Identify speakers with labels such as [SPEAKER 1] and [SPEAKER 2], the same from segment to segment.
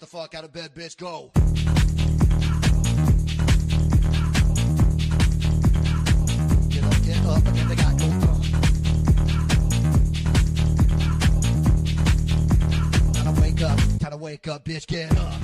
[SPEAKER 1] the fuck out of bed, bitch. Go. Get up, and then they got go. Time to wake up, bitch. Get up.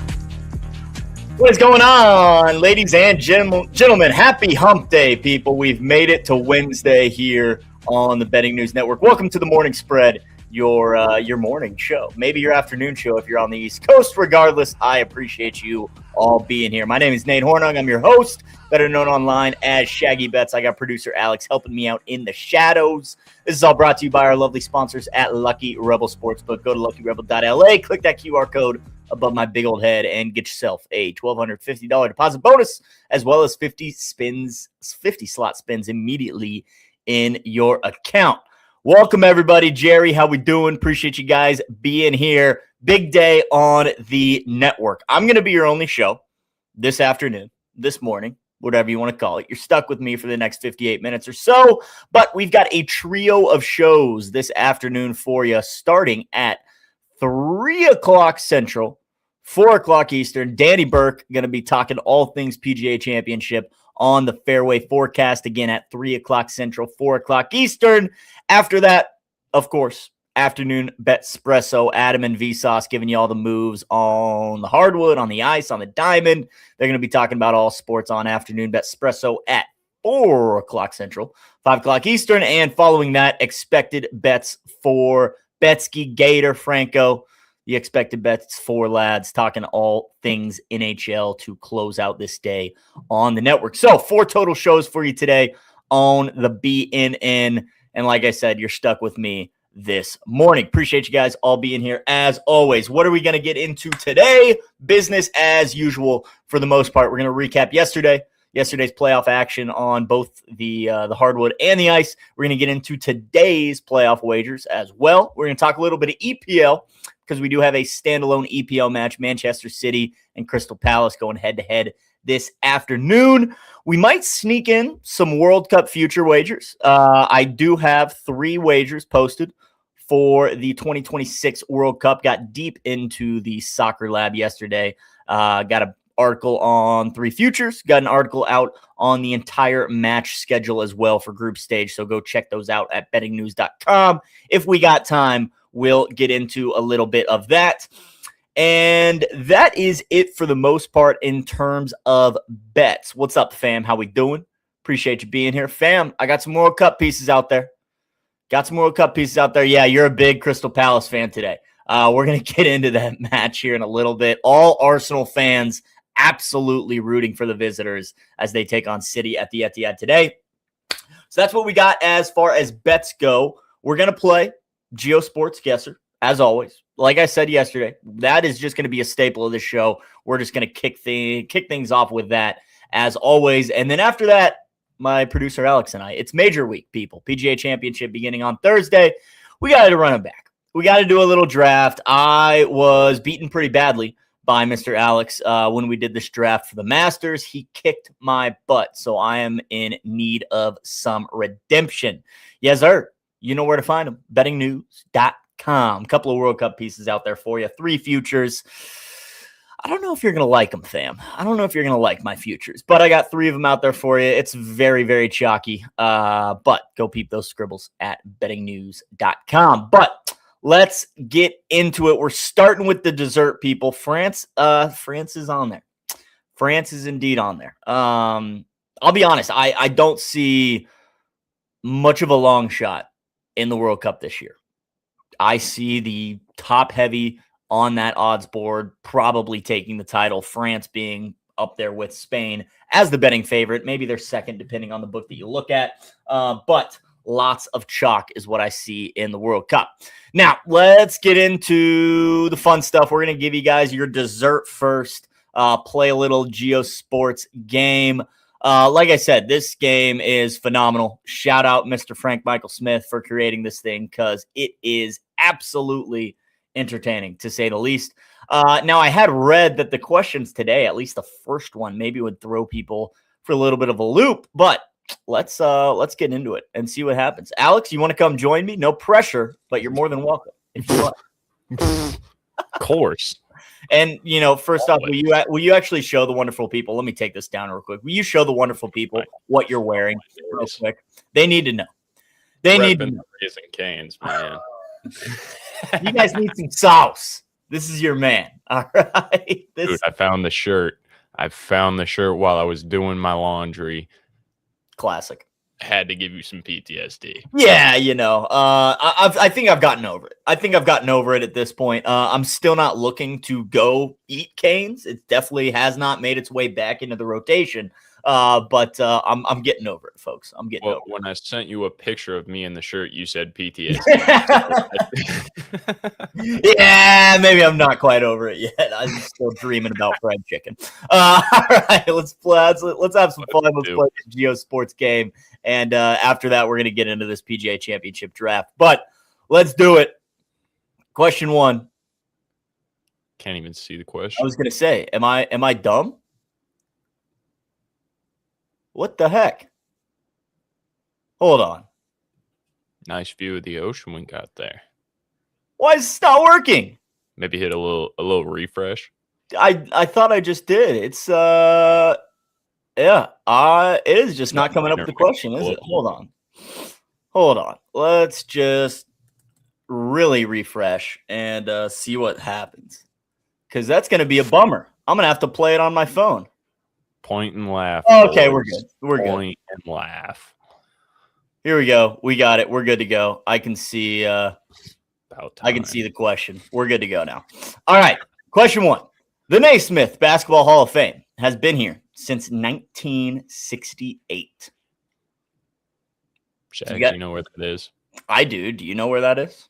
[SPEAKER 2] What is going on, ladies and gentlemen? Happy hump day, people. We've made it to Wednesday here on the Betting News Network. Welcome to the Morning Spread, your morning show, maybe your afternoon show if you're on the East Coast. Regardless, I appreciate you all being here. My name is Nate Hornung. I'm your host, better known online as Shaggy Bets. I got producer Alex helping me out in the shadows. This is all brought to you by our lovely sponsors at Lucky Rebel Sportsbook. Go to luckyrebel.la, click that QR code above my big old head, and get yourself a $1,250 deposit bonus, as well as 50 slot spins immediately in your account. Welcome, everybody. Jerry, how we doing? Appreciate you guys being here. Big day on the network. I'm going to be your only show this afternoon, this morning, whatever you want to call it. You're stuck with me for the next 58 minutes or so, but we've got a trio of shows this afternoon for you, starting at 3 o'clock Central, 4 o'clock Eastern. Danny Burke going to be talking all things PGA Championship on the Fairway Forecast, again at 3 o'clock Central, 4 o'clock Eastern. After that, of course, afternoon Betspresso, Adam and Vsauce giving you all the moves on the hardwood, on the ice, on the diamond. They're going to be talking about all sports on afternoon Betspresso at 4 o'clock Central, 5 o'clock Eastern. And following that, expected bets for Betsky, Gator, Franco. The expected bets for lads, talking all things NHL to close out this day on the network. So 4 total shows for you today on the BNN. And like I said, you're stuck with me this morning. Appreciate you guys all being here as always. What are we going to get into today? Business as usual for the most part. We're going to recap yesterday's playoff action on both the hardwood and the ice. We're going to get into today's playoff wagers as well. We're going to talk a little bit of EPL because we do have a standalone EPL match, Manchester City and Crystal Palace going head-to-head this afternoon. We might sneak in some World Cup future wagers. I do have 3 wagers posted for the 2026 World Cup. Got deep into the Soccer Lab yesterday. Got an article on 3 futures. Got an article out on the entire match schedule as well for group stage. So go check those out at bettingnews.com. If we got time, we'll get into a little bit of that. And that is it for the most part in terms of bets. What's up, fam? How we doing? Appreciate you being here. Fam, I got some World Cup pieces out there. Yeah, you're a big Crystal Palace fan today. We're going to get into that match here in a little bit. All Arsenal fans absolutely rooting for the visitors as they take on City at the Etihad today. So that's what we got as far as bets go. We're going to play Geo Sports Guesser, as always. Like I said yesterday, that is just going to be a staple of this show. We're just going to kick things off with that, as always. And then after that, my producer Alex and I, it's major week, people. PGA Championship beginning on Thursday. We got to run it back. We got to do a little draft. I was beaten pretty badly by Mr. Alex when we did this draft for the Masters. He kicked my butt, so I am in need of some redemption. Yes, sir. You know where to find them. bettingnews.com. A couple of World Cup pieces out there for you. 3 futures. I don't know if you're going to like them, fam. I don't know if you're going to like my futures, but I got 3 of them out there for you. It's very, very chalky, but go peep those scribbles at bettingnews.com. But let's get into it. We're starting with the dessert, people. France is on there. France is indeed on there. I'll be honest. I don't see much of a long shot in the World Cup this year. I see the top heavy on that odds board probably taking the title, France being up there with Spain as the betting favorite. Maybe they're second, depending on the book that you look at. But lots of chalk is what I see in the World Cup. Now, let's get into the fun stuff. We're going to give you guys your dessert first, play a little Geo Sports game. Like I said, this game is phenomenal. Shout out Mr. Frank Michael Smith for creating this thing because it is absolutely entertaining, to say the least. Now, I had read that the questions today, at least the first one, maybe would throw people for a little bit of a loop, but let's get into it and see what happens. Alex, you want to come join me? No pressure, but you're more than welcome if you want.
[SPEAKER 3] Of course.
[SPEAKER 2] And first off, will you actually show the wonderful people? Let me take this down real quick. Will you show the wonderful people what you're wearing real quick? They need to know. They need to know.
[SPEAKER 3] Raising Canes, man.
[SPEAKER 2] You guys need some sauce. This is your man. All right.
[SPEAKER 3] Dude, I found the shirt. While I was doing my laundry.
[SPEAKER 2] Classic.
[SPEAKER 3] Had to give you some PTSD.
[SPEAKER 2] Yeah, I think I've gotten over it. At this point. I'm still not looking to go eat Canes. It definitely has not made its way back into the rotation. But I'm getting over it, folks. I'm getting over it.
[SPEAKER 3] When I sent you a picture of me in the shirt, you said PTSD.
[SPEAKER 2] Yeah, maybe I'm not quite over it yet. I'm still dreaming about fried chicken. All right, let's have some fun. Let's play the Geo Sports game. And after that, we're going to get into this PGA Championship draft. But let's do it. Question 1.
[SPEAKER 3] Can't even see the question.
[SPEAKER 2] I was going to say, am I dumb? What the heck? Hold on.
[SPEAKER 3] Nice view of the ocean we got there.
[SPEAKER 2] Why is it not working?
[SPEAKER 3] Maybe hit a little refresh.
[SPEAKER 2] I thought I just did. It's it is just not coming up with the question, is it? Hold on. Let's just really refresh and see what happens. Because that's going to be a bummer. I'm going to have to play it on my phone.
[SPEAKER 3] Point and laugh.
[SPEAKER 2] Okay, we're good.
[SPEAKER 3] Point and laugh.
[SPEAKER 2] Here we go. We got it. We're good to go. I can see I can see the question. We're good to go now. All right. Question 1. The Naismith Basketball Hall of Fame has been here since 1968.
[SPEAKER 3] Shaq, do you know where that is?
[SPEAKER 2] I do. Do you know where that is?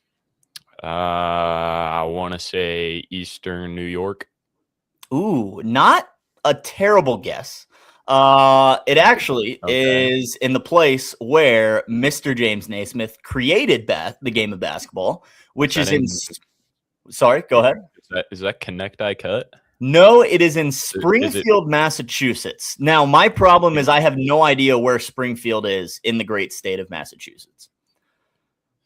[SPEAKER 3] I want to say Eastern New York.
[SPEAKER 2] Ooh, not a terrible guess. It actually is in the place where Mr. James Naismith created the game of basketball, which is in. Sorry, go ahead.
[SPEAKER 3] Is that Connect-I Cut?
[SPEAKER 2] No, it is in Springfield, Massachusetts. Now, my problem is I have no idea where Springfield is in the great state of Massachusetts.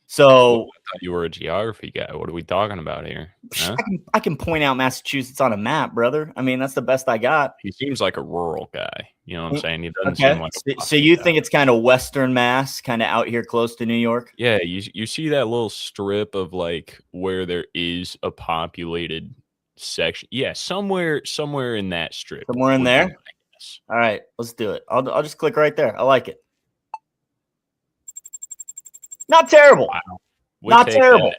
[SPEAKER 2] So
[SPEAKER 3] I thought you were a geography guy. What are we talking about here? Huh?
[SPEAKER 2] I can point out Massachusetts on a map, brother. I mean, that's the best I got.
[SPEAKER 3] He seems like a rural guy. You know what I'm saying? He doesn't seem like
[SPEAKER 2] so you think it's kind of Western Mass, kind of out here close to New York?
[SPEAKER 3] Yeah, you see that little strip of like where there is a populated section. Yeah, somewhere in that strip.
[SPEAKER 2] Somewhere in there? All right, let's do it. I'll just click right there. I like it. Not terrible.
[SPEAKER 3] Wow.
[SPEAKER 2] Not terrible.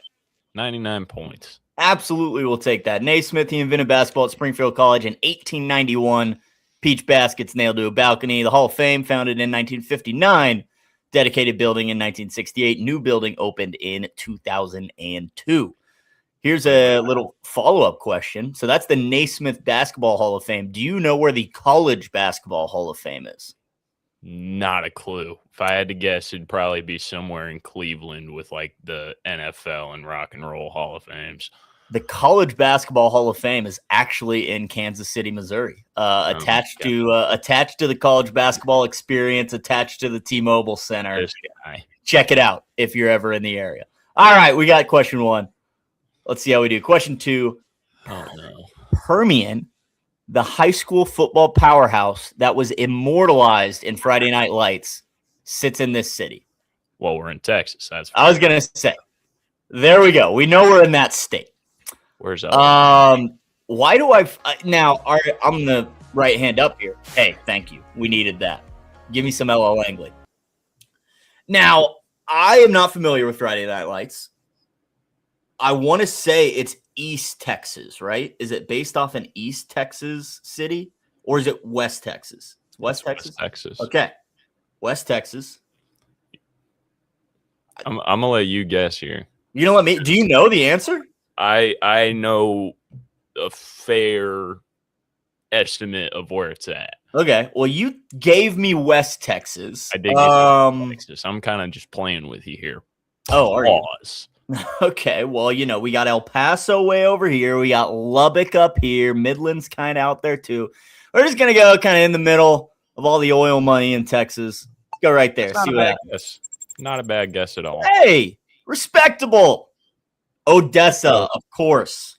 [SPEAKER 3] 99 points.
[SPEAKER 2] Absolutely, we'll take that. Naismith, he invented basketball at Springfield College in 1891. Peach baskets nailed to a balcony. The Hall of Fame, founded in 1959. Dedicated building in 1968. New building opened in 2002. Here's a little follow-up question. So that's the Naismith Basketball Hall of Fame. Do you know where the College Basketball Hall of Fame is?
[SPEAKER 3] Not a clue. If I had to guess, it'd probably be somewhere in Cleveland with like the NFL and Rock and Roll Hall of Fames.
[SPEAKER 2] The College Basketball Hall of Fame is actually in Kansas City, Missouri, attached to the college basketball experience, attached to the T-Mobile Center.
[SPEAKER 3] This guy.
[SPEAKER 2] Check it out if you're ever in the area. All right, we got question 1. Let's see how we do. Question 2.
[SPEAKER 3] Oh no.
[SPEAKER 2] Permian, the high school football powerhouse that was immortalized in Friday Night Lights, sits in this city.
[SPEAKER 3] Well, we're in Texas.
[SPEAKER 2] I was gonna say. There we go. We know we're in that state.
[SPEAKER 3] Where's that?
[SPEAKER 2] Why do I now? All right, I'm the right hand up here. Hey, thank you. We needed that. Give me some LL Langley. Now, I am not familiar with Friday Night Lights. I want to say it's East Texas, right? Is it based off an East Texas city, or is it West Texas? It's West Texas.
[SPEAKER 3] West Texas.
[SPEAKER 2] Okay, West Texas.
[SPEAKER 3] I'm gonna let you guess here.
[SPEAKER 2] You know what? Do you know the answer?
[SPEAKER 3] I know a fair estimate of where it's at.
[SPEAKER 2] Okay. Well, you gave me West Texas.
[SPEAKER 3] I did give you Texas. I'm kind of just playing with you here.
[SPEAKER 2] Oh, are you?
[SPEAKER 3] Pause.
[SPEAKER 2] Okay. Well, we got El Paso way over here. We got Lubbock up here. Midland's kind of out there too. We're just going to go kind of in the middle of all the oil money in Texas. Go right there. See what happens.
[SPEAKER 3] Not a bad guess at all.
[SPEAKER 2] Hey, respectable. Odessa, of course.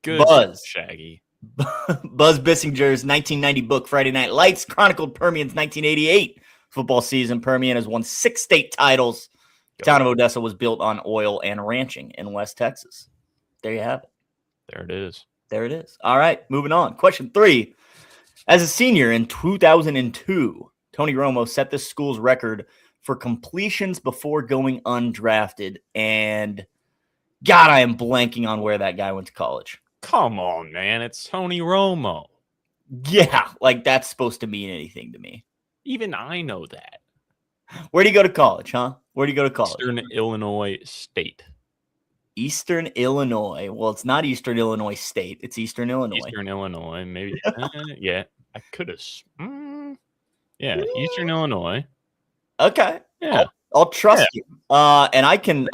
[SPEAKER 3] Good
[SPEAKER 2] Buzz.
[SPEAKER 3] Shaggy.
[SPEAKER 2] Buzz Bissinger's 1990 book, Friday Night Lights, chronicled Permian's 1988 football season. Permian has won 6 state titles. The town of Odessa was built on oil and ranching in West Texas. There you have it.
[SPEAKER 3] There it is.
[SPEAKER 2] There it is. All right, moving on. Question 3. As a senior in 2002, Tony Romo set the school's record for completions before going undrafted. And God, I am blanking on where that guy went to college.
[SPEAKER 3] Come on, man. It's Tony Romo.
[SPEAKER 2] Yeah, like that's supposed to mean anything to me.
[SPEAKER 3] Even I know that.
[SPEAKER 2] Where'd he go to college, huh? Where'd he go to college?
[SPEAKER 3] Eastern Illinois State.
[SPEAKER 2] Eastern Illinois. Well, it's not Eastern Illinois State. It's Eastern Illinois.
[SPEAKER 3] Eastern Illinois, maybe. Yeah, I could have. Yeah, Eastern Illinois.
[SPEAKER 2] Okay.
[SPEAKER 3] Yeah.
[SPEAKER 2] I'll trust you. And I can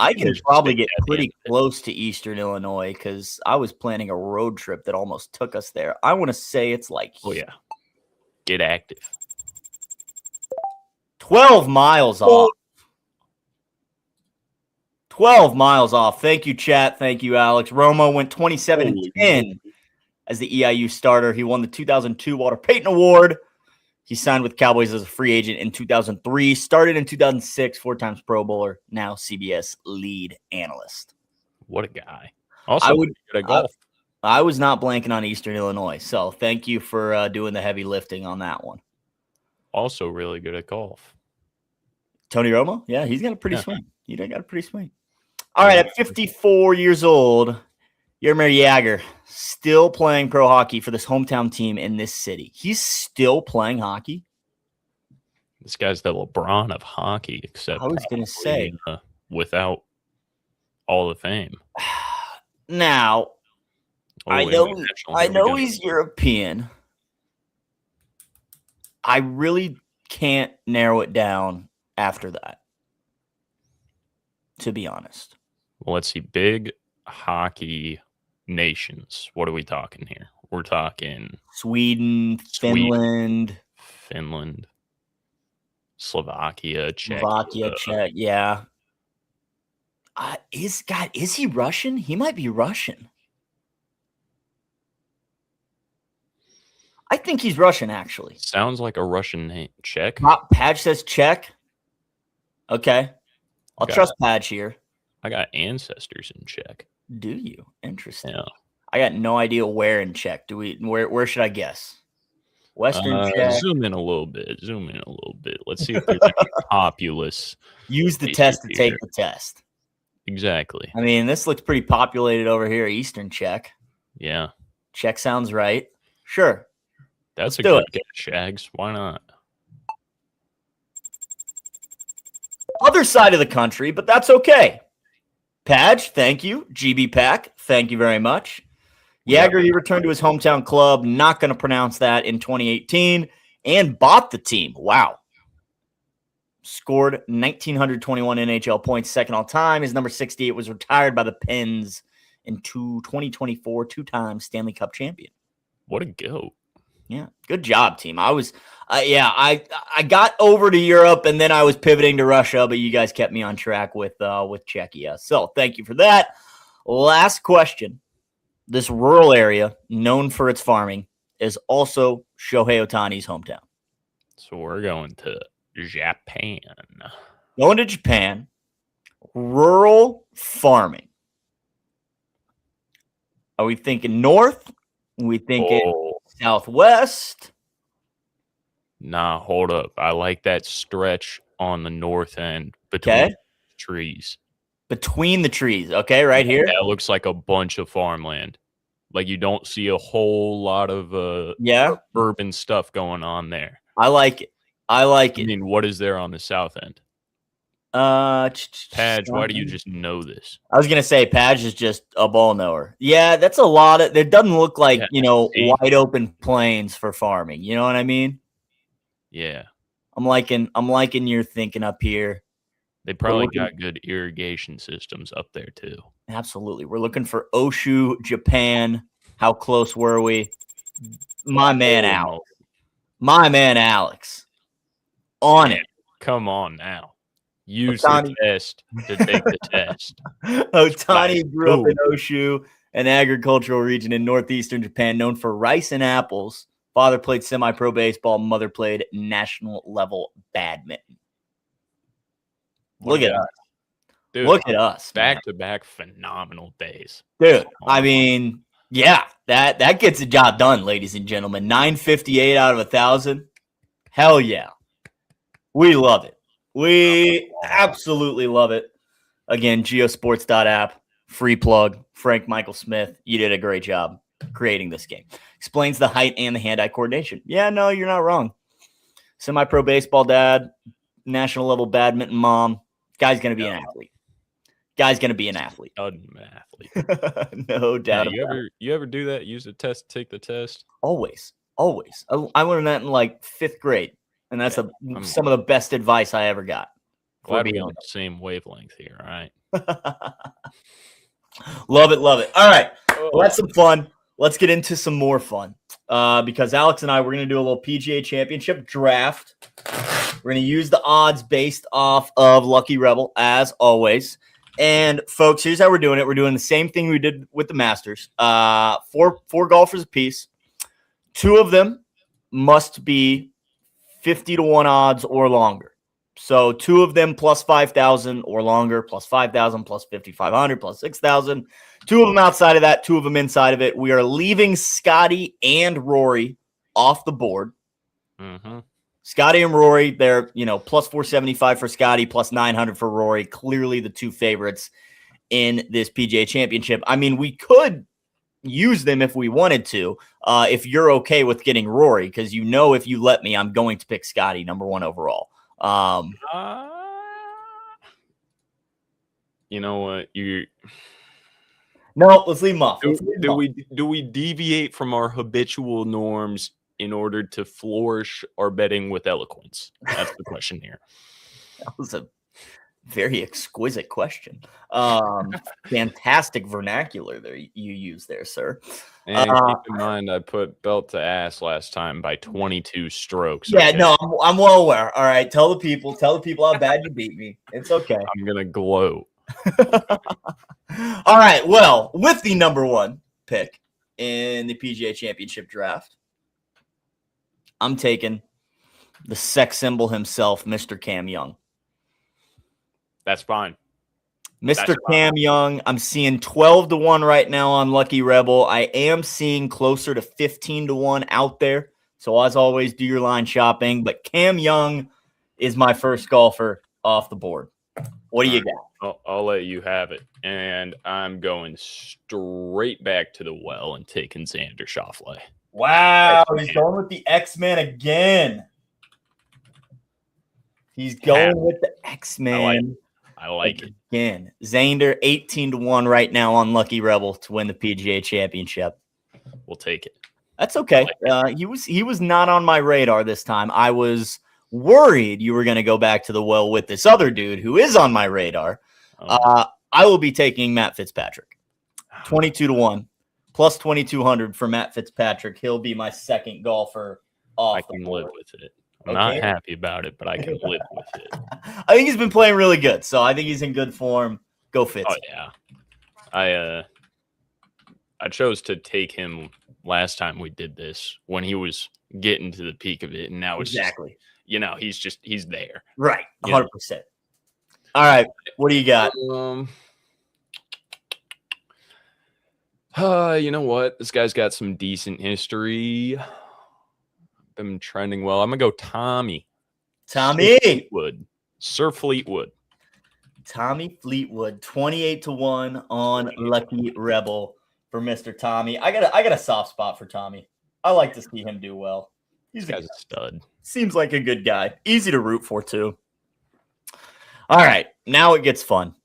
[SPEAKER 2] probably get
[SPEAKER 3] at the
[SPEAKER 2] pretty
[SPEAKER 3] end of it.
[SPEAKER 2] close to Eastern Illinois because I was planning a road trip that almost took us there. I want to say it's like
[SPEAKER 3] Oh, yeah. Get active.
[SPEAKER 2] 12 miles off. 12 miles off. Thank you, chat. Thank you, Alex. Romo went 27-10 as the EIU starter. He won the 2002 Walter Payton Award. He signed with Cowboys as a free agent in 2003, started in 2006, 4 times Pro Bowler, now CBS lead analyst.
[SPEAKER 3] What a guy. Also, good at golf.
[SPEAKER 2] I was not blanking on Eastern Illinois, so thank you for doing the heavy lifting on that one.
[SPEAKER 3] Also really good at golf.
[SPEAKER 2] Tony Romo? Yeah, he's got a pretty swing. He got a pretty swing. All right, at 54 years old, Jaromir Jagr still playing pro hockey for this hometown team in this city. He's still playing hockey.
[SPEAKER 3] This guy's the LeBron of hockey, except
[SPEAKER 2] I was going to say
[SPEAKER 3] without all the fame.
[SPEAKER 2] Now, I know he's European. I really can't narrow it down after that, to be honest.
[SPEAKER 3] Well, let's see. Big hockey nations. What are we talking here? We're talking
[SPEAKER 2] Sweden, Finland,
[SPEAKER 3] Slovakia, Czech.
[SPEAKER 2] Czech. Yeah. Is he Russian? He might be Russian. I think he's Russian, actually.
[SPEAKER 3] Sounds like a Russian name. Czech?
[SPEAKER 2] Padge says Czech. Okay. I'll trust Padge here.
[SPEAKER 3] I got ancestors in Czech.
[SPEAKER 2] Do you? Interesting.
[SPEAKER 3] Yeah.
[SPEAKER 2] I got no idea where in Czech. Where should I guess? Western Czech.
[SPEAKER 3] Zoom in a little bit. Let's see if there's any populous.
[SPEAKER 2] Use the test to take the test.
[SPEAKER 3] Exactly.
[SPEAKER 2] I mean, this looks pretty populated over here, Eastern Czech.
[SPEAKER 3] Yeah.
[SPEAKER 2] Czech sounds right. Sure.
[SPEAKER 3] That's a good guess, Shags. Why not?
[SPEAKER 2] Other side of the country, but that's okay. Padge, thank you. GB Pack, thank you very much. Jagr, he returned to his hometown club, not going to pronounce that, in 2018, and bought the team. Wow. Scored 1,921 NHL points, second all time. His number 68 was retired by the Pens in 2024, 2-time Stanley Cup champion.
[SPEAKER 3] What a goat.
[SPEAKER 2] Yeah, good job, team. I got over to Europe and then I was pivoting to Russia, but you guys kept me on track with Czechia. So thank you for that. Last question. This rural area, known for its farming, is also Shohei Ohtani's hometown.
[SPEAKER 3] So we're going to Japan.
[SPEAKER 2] Going to Japan. Rural farming. Are we thinking north? Are we thinking southwest?
[SPEAKER 3] Nah, hold up. I like that stretch on the north end between trees.
[SPEAKER 2] Between the trees, okay, right here.
[SPEAKER 3] That looks like a bunch of farmland. Like you don't see a whole lot of urban stuff going on there.
[SPEAKER 2] I like it. I
[SPEAKER 3] mean, what is there on the south end? Padge, why do you just know this?
[SPEAKER 2] I was gonna say Padge is just a ball knower. Yeah, that's a lot of. It doesn't look like wide open plains for farming. You know what I mean?
[SPEAKER 3] Yeah,
[SPEAKER 2] I'm liking your thinking up here.
[SPEAKER 3] They probably got good irrigation systems up there too.
[SPEAKER 2] Absolutely, we're looking for Oshu, Japan. How close were we? My man Alex, on it.
[SPEAKER 3] Come on now. Use the test to take the test.
[SPEAKER 2] Ohtani grew up in Oshu. an agricultural region in northeastern Japan known for rice and apples. Father played semi-pro baseball. Mother played national level badminton. Look at us.
[SPEAKER 3] Dude,
[SPEAKER 2] Look at us.
[SPEAKER 3] Back-to-back phenomenal days.
[SPEAKER 2] Dude, I mean, yeah, that gets the job done, ladies and gentlemen. 958 out of 1,000. Hell yeah. We love it. We absolutely love it. Again, geosports.app, free plug. Frank Michael Smith, you did a great job creating this game. Explains the height and the hand-eye coordination. Yeah, no, you're not wrong. Semi-pro baseball dad, national level badminton mom. Guy's going to be an athlete. Guy's going to be an athlete.
[SPEAKER 3] Athlete.
[SPEAKER 2] No doubt about it.
[SPEAKER 3] You ever do that? Use the test, take the test?
[SPEAKER 2] Always. I learned that in like 5th grade, and that's some of the best advice I ever got.
[SPEAKER 3] Glad we're on the same wavelength here, all right?
[SPEAKER 2] Love it. All right, well, that's some fun. Let's get into some more fun because Alex and I, we're going to do a little PGA Championship draft. We're going to use the odds based off of Lucky Rebel, as always. And, folks, here's how we're doing it. We're doing the same thing we did with the Masters. Four golfers apiece. 2 of them must be 50-1 odds or longer. So 2 of them plus 5,000 or longer, plus 5,000, plus 5,500, plus 6,000. 2 of them outside of that, 2 of them inside of it. We are leaving Scotty and Rory off the board.
[SPEAKER 3] Mm-hmm.
[SPEAKER 2] Scotty and Rory, they're, plus 475 for Scotty, plus 900 for Rory. Clearly the 2 favorites in this PGA Championship. I mean, we could use them if we wanted to, if you're okay with getting Rory, because if you let me, I'm going to pick Scotty number 1 overall.
[SPEAKER 3] You know what?
[SPEAKER 2] No, let's leave him off.
[SPEAKER 3] Do we deviate from our habitual norms in order to flourish our betting with eloquence? That's the question here.
[SPEAKER 2] That was a very exquisite question. Fantastic vernacular there you use there, sir.
[SPEAKER 3] And keep in mind, I put belt to ass last time by 22 strokes.
[SPEAKER 2] Yeah, okay? No, I'm well aware. All right, tell the people how bad you beat me. It's okay.
[SPEAKER 3] I'm gonna gloat.
[SPEAKER 2] All right. Well, with the number 1 pick in the PGA Championship draft, I'm taking the sex symbol himself, Mr. Cam Young.
[SPEAKER 3] That's fine.
[SPEAKER 2] Mr. Cam Young, I'm seeing 12-1 right now on Lucky Rebel. I am seeing closer to 15-1 out there. So as always, do your line shopping. But Cam Young is my first golfer off the board. What do you got?
[SPEAKER 3] I'll let you have it. And I'm going straight back to the well and taking Xander Schauffele.
[SPEAKER 2] Wow, he's going with the X-Men again. He's going with the X-Men.
[SPEAKER 3] I like it.
[SPEAKER 2] Again, Xander 18-1 right now on Lucky Rebel to win the PGA Championship.
[SPEAKER 3] We'll take it.
[SPEAKER 2] That's okay. He was not on my radar this time. I was worried you were going to go back to the well with this other dude who is on my radar. I will be taking Matt Fitzpatrick. 22-1 plus 2,200 for Matt Fitzpatrick. He'll be my second golfer off.
[SPEAKER 3] I can live with it. I'm not happy about it, but I can live with it.
[SPEAKER 2] I think he's been playing really good, so I think he's in good form. Go Fitz.
[SPEAKER 3] Oh yeah. I chose to take him last time we did this when he was getting to the peak of it, and now it's
[SPEAKER 2] exactly.
[SPEAKER 3] He's there.
[SPEAKER 2] Right. 100%. All right. What do you got?
[SPEAKER 3] You know what? This guy's got some decent history. Been trending well. I'm gonna go Tommy.
[SPEAKER 2] Fleetwood.
[SPEAKER 3] Sir Fleetwood.
[SPEAKER 2] Tommy Fleetwood, 28-1 on Lucky Rebel for Mr. Tommy. I got a soft spot for Tommy. I like to see him do well.
[SPEAKER 3] He's a stud.
[SPEAKER 2] Seems like a good guy. Easy to root for too. All right, now it gets fun.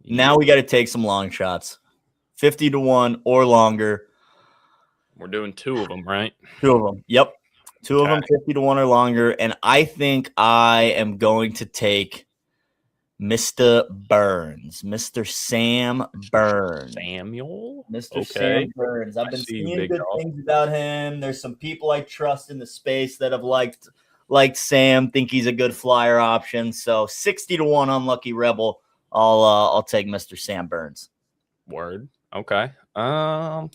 [SPEAKER 2] Now we got to take some long shots. 50-1 or longer.
[SPEAKER 3] We're doing 2 of them, right?
[SPEAKER 2] 2 of them. Yep. 2 of them 50-1 or longer. And I think I am going to take Mr. Burns. Mr. Sam Burns.
[SPEAKER 3] Samuel?
[SPEAKER 2] Mr. Sam Burns. I've been seeing good things about him. There's some people I trust in the space that have liked Sam, think he's a good flyer option. So 60-1 on Lucky Rebel. I'll take Mr. Sam Burns.
[SPEAKER 3] Word. Okay. Now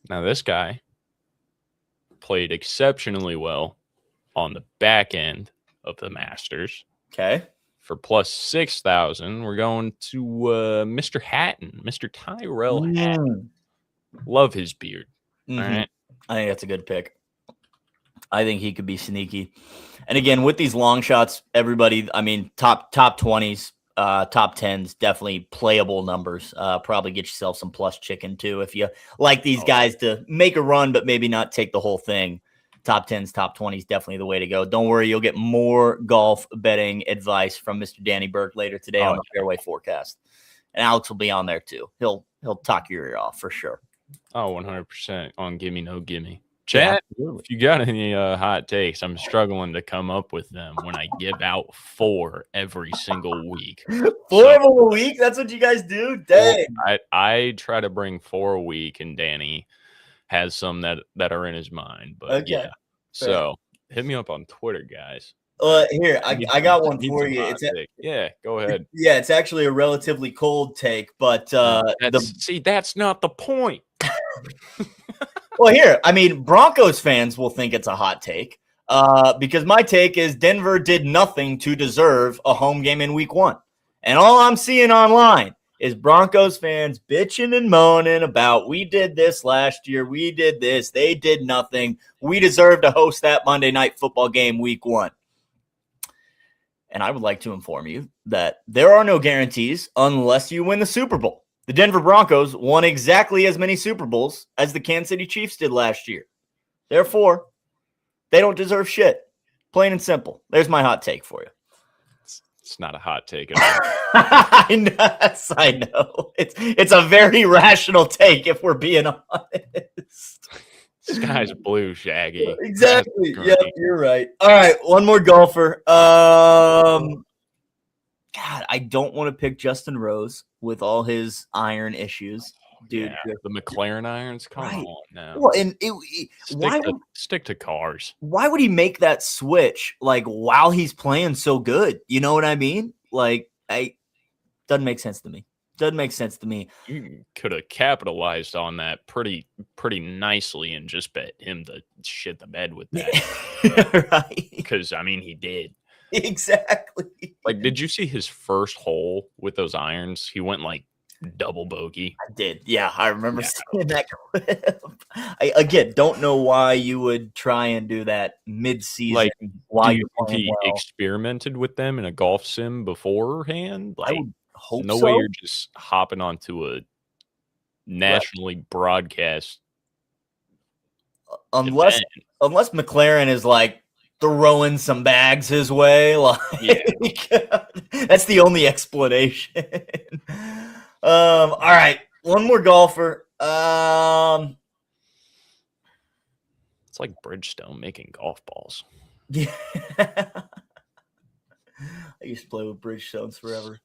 [SPEAKER 3] this guy played exceptionally well on the back end of the Masters.
[SPEAKER 2] Okay.
[SPEAKER 3] For plus 6,000, we're going to Mr. Hatton, Mr. Tyrell Hatton. Love his beard.
[SPEAKER 2] Mm-hmm.
[SPEAKER 3] All right.
[SPEAKER 2] I think that's a good pick. I think he could be sneaky. And again, with these long shots, everybody, I mean, top 20s, top 10s, definitely playable numbers. Probably get yourself some plus chicken too if you like these guys to make a run, but maybe not take the whole thing. Top 10s, top 20s, definitely the way to go. Don't worry, you'll get more golf betting advice from Mr. Danny Burke later today on the Fairway Forecast. And Alex will be on there too. He'll talk your ear off for sure.
[SPEAKER 3] Oh, 100% on Gimme No Gimme. Chat, if you got any hot takes, I'm struggling to come up with them when I give out 4 every single week.
[SPEAKER 2] 4 a week? That's what you guys do? Dang.
[SPEAKER 3] I try to bring 4 a week, and Danny has some that are in his mind. But yeah, so hit me up on Twitter, guys.
[SPEAKER 2] Here, I got one for you.
[SPEAKER 3] Yeah, go ahead.
[SPEAKER 2] Yeah, it's actually a relatively cold take, but
[SPEAKER 3] that's not the point.
[SPEAKER 2] Well, here, I mean, Broncos fans will think it's a hot take because my take is Denver did nothing to deserve a home game in week 1. And all I'm seeing online is Broncos fans bitching and moaning about we did this last year, we did this, they did nothing. We deserve to host that Monday Night Football game week 1. And I would like to inform you that there are no guarantees unless you win the Super Bowl. The Denver Broncos won exactly as many Super Bowls as the Kansas City Chiefs did last year. Therefore, they don't deserve shit. Plain and simple. There's my hot take for you.
[SPEAKER 3] It's not a hot take at all.
[SPEAKER 2] I know. It's a very rational take if we're being honest.
[SPEAKER 3] Sky's blue, Shaggy.
[SPEAKER 2] Exactly. Yep, you're right. All right, one more golfer. God, I don't want to pick Justin Rose with all his iron issues, dude.
[SPEAKER 3] Yeah, the McLaren irons, come on now.
[SPEAKER 2] Well, and
[SPEAKER 3] stick to cars.
[SPEAKER 2] Why would he make that switch like while he's playing so good? You know what I mean? Like, doesn't make sense to me. Doesn't make sense to me.
[SPEAKER 3] You could have capitalized on that pretty nicely and just bet him to shit the bed with that,
[SPEAKER 2] right?
[SPEAKER 3] Because I mean, he did.
[SPEAKER 2] Exactly.
[SPEAKER 3] Like, did you see his first hole with those irons? He went like double bogey.
[SPEAKER 2] I did. Yeah, I remember seeing that clip. I, again, don't know why you would try and do that mid-season.
[SPEAKER 3] Like,
[SPEAKER 2] while
[SPEAKER 3] do you think he experimented with them in a golf sim beforehand? Like,
[SPEAKER 2] I would hope
[SPEAKER 3] no
[SPEAKER 2] so.
[SPEAKER 3] way you're just hopping onto a nationally broadcast
[SPEAKER 2] unless McLaren is like throwing some bags his way. Like, that's the only explanation. All right, one more golfer.
[SPEAKER 3] It's like Bridgestone making golf balls.
[SPEAKER 2] Yeah. I used to play with Bridgestones forever.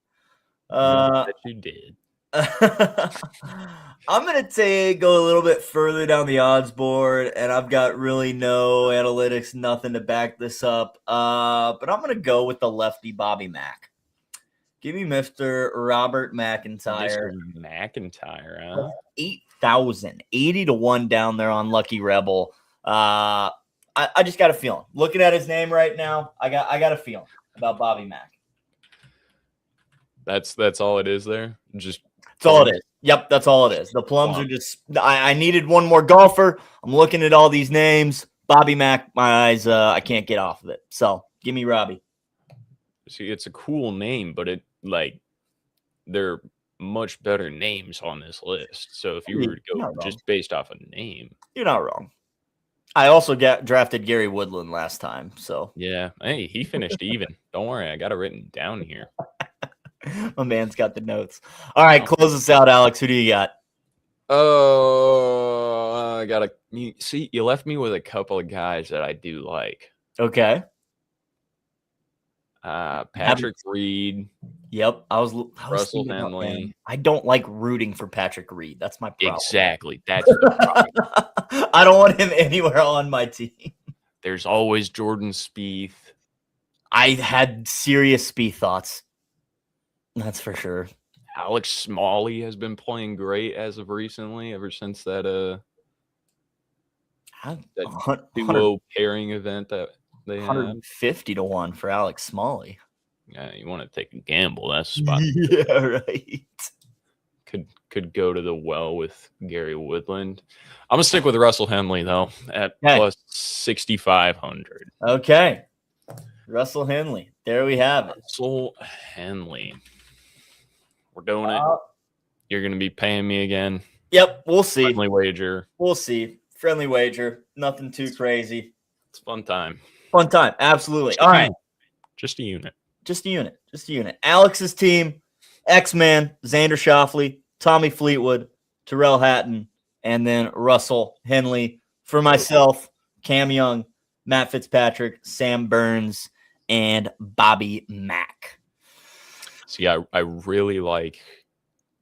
[SPEAKER 3] That you did.
[SPEAKER 2] I'm going to go a little bit further down the odds board, and I've got really no analytics, nothing to back this up. But I'm going to go with the lefty Bobby Mack. Give me Mr. Robert McIntyre.
[SPEAKER 3] Mr. McIntyre, huh?
[SPEAKER 2] 8,000, 80 to 1 down there on Lucky Rebel. I just got a feeling. Looking at his name right now, I got a feeling about Bobby Mack.
[SPEAKER 3] That's all it is there? That's
[SPEAKER 2] all it is. Yep, that's all it is. The plums are just I needed one more golfer. I'm looking at all these names. Bobby Mack, my eyes, I can't get off of it. So give me Robbie.
[SPEAKER 3] See, it's a cool name, but they're much better names on this list. So if you were to go just based off a name,
[SPEAKER 2] you're not wrong. I also drafted Gary Woodland last time. So
[SPEAKER 3] yeah, hey, he finished even. Don't worry, I got it written down here.
[SPEAKER 2] My man's got the notes. All right, close us out, Alex. Who do you got?
[SPEAKER 3] Oh, I got you left me with a couple of guys that I do like.
[SPEAKER 2] Okay.
[SPEAKER 3] Patrick Reed.
[SPEAKER 2] Yep. I was
[SPEAKER 3] Russell Henley.
[SPEAKER 2] I don't like rooting for Patrick Reed. That's my problem.
[SPEAKER 3] Exactly. That's the problem.
[SPEAKER 2] I don't want him anywhere on my team.
[SPEAKER 3] There's always Jordan Spieth.
[SPEAKER 2] I had serious Spieth thoughts. That's for sure.
[SPEAKER 3] Alex Smalley has been playing great as of recently, ever since that duo pairing event that they had.
[SPEAKER 2] 150 to 1 for Alex Smalley.
[SPEAKER 3] Yeah, you want to take a gamble? That's the spot.
[SPEAKER 2] Yeah, right.
[SPEAKER 3] Could go to the well with Gary Woodland. I'm gonna stick with Russell Henley though at plus 6,500.
[SPEAKER 2] Okay, Russell Henley. There we have it.
[SPEAKER 3] Russell Henley. We're doing it. You're gonna be paying me again.
[SPEAKER 2] Yep, we'll see.
[SPEAKER 3] Friendly wager.
[SPEAKER 2] We'll see. Friendly wager. Nothing too crazy.
[SPEAKER 3] It's fun time.
[SPEAKER 2] Fun time. Absolutely. All right.
[SPEAKER 3] Just a unit.
[SPEAKER 2] Just a unit. Alex's team, X-Man, Xander Schauffele, Tommy Fleetwood, Terrell Hatton, and then Russell Henley. For myself, Cam Young, Matt Fitzpatrick, Sam Burns, and Bobby Mack.
[SPEAKER 3] See, I really like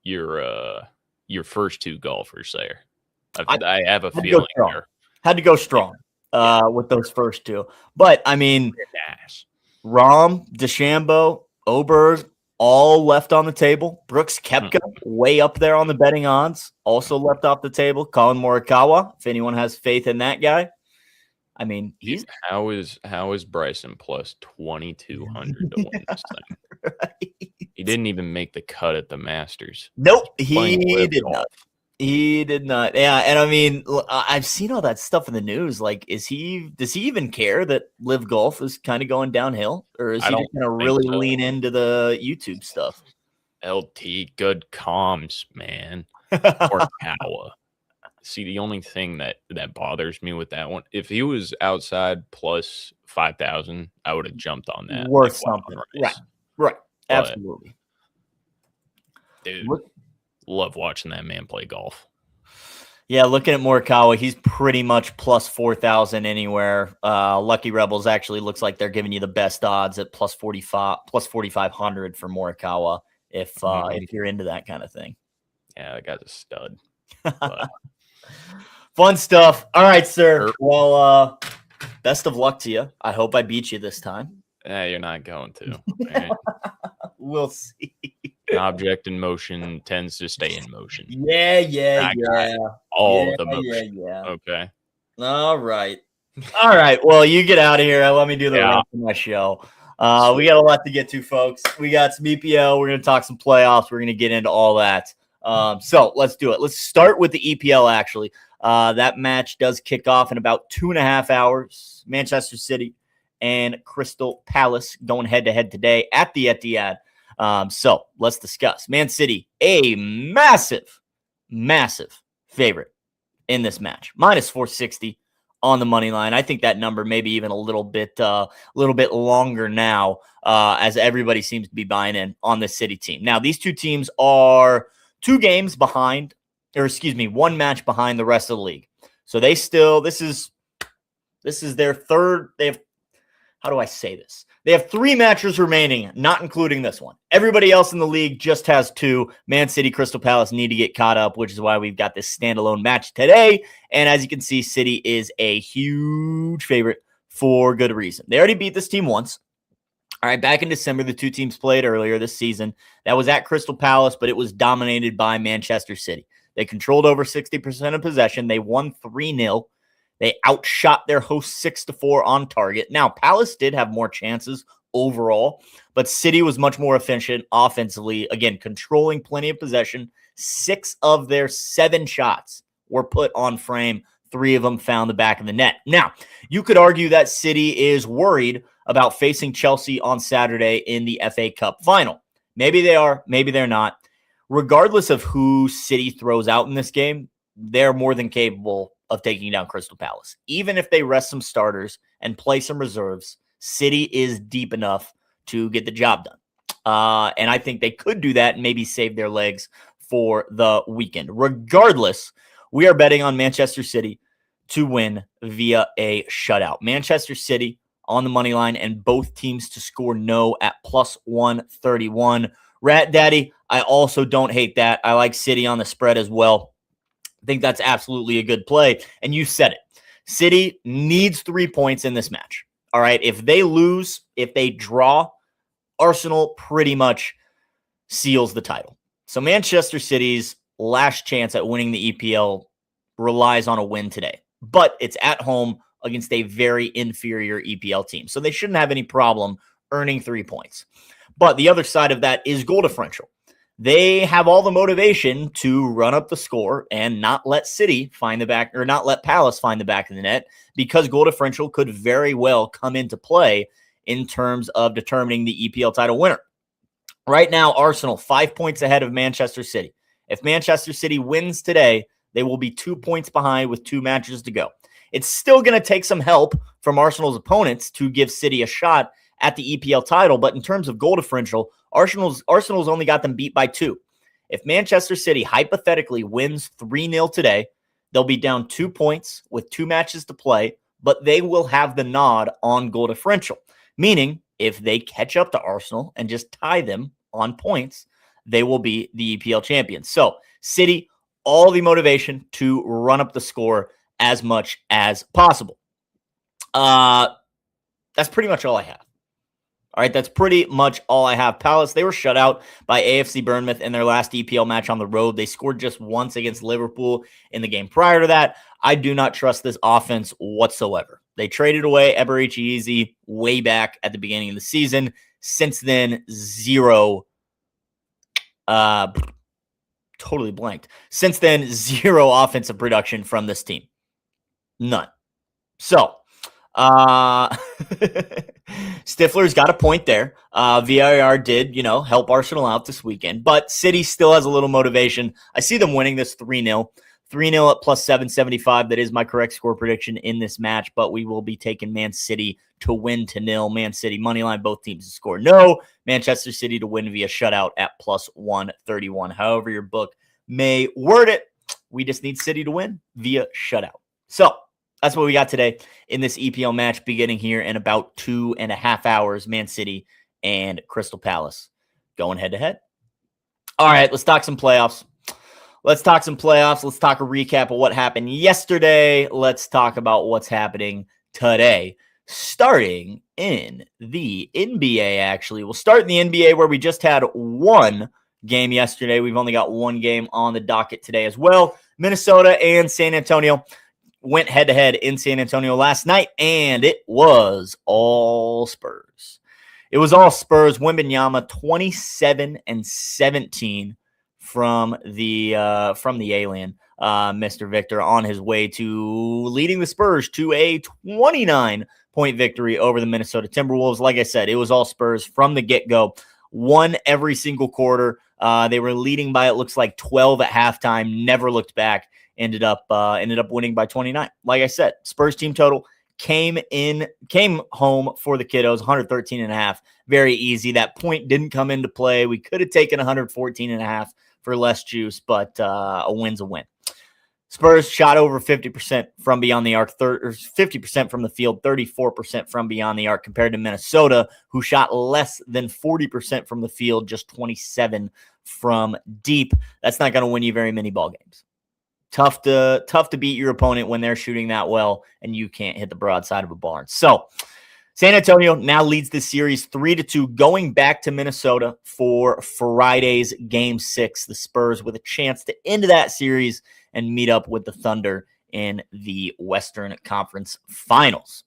[SPEAKER 3] your first two golfers there. I have a feeling there.
[SPEAKER 2] Had to go strong with those first two. But, I mean, Rahm, DeChambeau, Oberg, all left on the table. Brooks Koepka, way up there on the betting odds, also left off the table. Colin Morikawa, if anyone has faith in that guy. I mean,
[SPEAKER 3] how is Bryson plus 2,200 to win this thing? Right. He didn't even make the cut at the Masters.
[SPEAKER 2] Nope, he did not. He did not. Yeah, and I mean, I've seen all that stuff in the news. Like, does he even care that Live Golf is kind of going downhill, or is he just going to really lean into the YouTube stuff?
[SPEAKER 3] LT, good comms, man. Morikawa. See, the only thing that bothers me with that one, if he was outside plus 5,000, I would have jumped on that.
[SPEAKER 2] Worth something, right? Absolutely,
[SPEAKER 3] dude. Love watching that man play golf.
[SPEAKER 2] Yeah, looking at Morikawa, he's pretty much plus 4,000 anywhere. Lucky Rebels actually looks like they're giving you the best odds at plus 4,500 for Morikawa if you're into that kind of thing.
[SPEAKER 3] Yeah, that guy's a stud.
[SPEAKER 2] Fun stuff. All right, sir. Well, best of luck to you. I hope I beat you this time.
[SPEAKER 3] Yeah, you're not going to. Right?
[SPEAKER 2] We'll see.
[SPEAKER 3] An object in motion tends to stay in motion.
[SPEAKER 2] Yeah.
[SPEAKER 3] All the motion.
[SPEAKER 2] Yeah.
[SPEAKER 3] Okay.
[SPEAKER 2] All right. Well, you get out of here. Let me do the rest of my show. We got a lot to get to, folks. We got some EPL. We're going to talk some playoffs. We're going to get into all that. So let's do it. Let's start with the EPL, actually. That match does kick off in about 2.5 hours. Manchester City and Crystal Palace going head-to-head today at the Etihad. So let's discuss. Man City, a massive favorite in this match. Minus 460 on the money line. I think that number maybe even a little bit longer now, as everybody seems to be buying in on the City team. Now, these two teams are 2 games behind, one match behind the rest of the league. So they still, this is their third. How do I say this? They have 3 matches remaining, not including this one. Everybody else in the league just has 2. Man City, Crystal Palace need to get caught up, which is why we've got this standalone match today. And as you can see, City is a huge favorite for good reason. They already beat this team once. All right, back in December, the 2 teams played earlier this season. That was at Crystal Palace, but it was dominated by Manchester City. They controlled over 60% of possession. They won 3-0. They outshot their hosts 6-4 on target. Now, Palace did have more chances overall, but City was much more efficient offensively. Again, controlling plenty of possession. 6 of their 7 shots were put on frame. 3 of them found the back of the net. Now, you could argue that City is worried about facing Chelsea on Saturday in the FA Cup final. Maybe they are, maybe they're not. Regardless of who City throws out in this game, they're more than capable of taking down Crystal Palace. Even if they rest some starters and play some reserves, City is deep enough to get the job done. And I think they could do that and maybe save their legs for the weekend. Regardless, we are betting on Manchester City to win via a shutout. Manchester City on the money line and both teams to score no at plus 131. Rat Daddy, I also don't hate that. I like City on the spread as well. I think that's absolutely a good play. And you said it. City needs 3 points in this match. All right. If they lose, if they draw, Arsenal pretty much seals the title. So Manchester City's last chance at winning the EPL relies on a win today, but it's at home against a very inferior EPL team. So they shouldn't have any problem earning 3 points. But the other side of that is goal differential. They have all the motivation to run up the score and not let City find the back, or not let Palace find the back of the net, because goal differential could very well come into play in terms of determining the EPL title winner. Right now, Arsenal 5 points ahead of Manchester City. If Manchester City wins today, they will be 2 points behind with 2 matches to go. It's still going to take some help from Arsenal's opponents to give City a shot at the EPL title, but in terms of goal differential, Arsenal's only got them beat by 2. If Manchester City hypothetically wins 3-0 today, they'll be down 2 points with 2 matches to play, but they will have the nod on goal differential, meaning if they catch up to Arsenal and just tie them on points, they will be the EPL champions. So City, all the motivation to run up the score as much as possible. That's pretty much all I have. All right, that's pretty much all I have. Palace, they were shut out by AFC Bournemouth in their last EPL match on the road. They scored just once against Liverpool in the game prior to that. I do not trust this offense whatsoever. They traded away Eberechi way back at the beginning of the season. Since then, zero. Totally blanked. Since then, zero offensive production from this team. None. So, Stifler's got a point there. VAR did, help Arsenal out this weekend, but City still has a little motivation. I see them winning this 3-0. 3-0 at plus 775. That is my correct score prediction in this match, but we will be taking Man City to win to 0. Man City money line, both teams to score no. Manchester City to win via shutout at plus 131. However your book may word it, we just need City to win via shutout. So that's what we got today in this EPL match beginning here in about 2.5 hours. Man City and Crystal Palace going head to head. All right, let's talk some playoffs. Let's talk a recap of what happened yesterday. Let's talk about what's happening today. Starting in the NBA, actually. We'll start in the NBA where we just had one game yesterday. We've only got one game on the docket today as well. Minnesota and San Antonio went head-to-head in San Antonio last night, and it was all Spurs. It was all Spurs. Wembanyama 27-17 from the alien, Mr. Victor, on his way to leading the Spurs to a 29-point victory over the Minnesota Timberwolves. Like I said, it was all Spurs from the get-go. Won every single quarter. They were leading by, it looks like, 12 at halftime. Never looked back. Ended up winning by 29. Like I said, Spurs team total came home for the kiddos, 113.5. Very easy. That point didn't come into play. We could have taken 114.5 for less juice, but a win's a win. Spurs shot over 50% from beyond the arc, 50% from the field, 34% from beyond the arc, compared to Minnesota, who shot less than 40% from the field, just 27 from deep. That's not going to win you very many ball games. Tough to beat your opponent when they're shooting that well and you can't hit the broadside of a barn. So San Antonio now leads the series 3-2, going back to Minnesota for Friday's Game 6. The Spurs with a chance to end that series and meet up with the Thunder in the Western Conference Finals.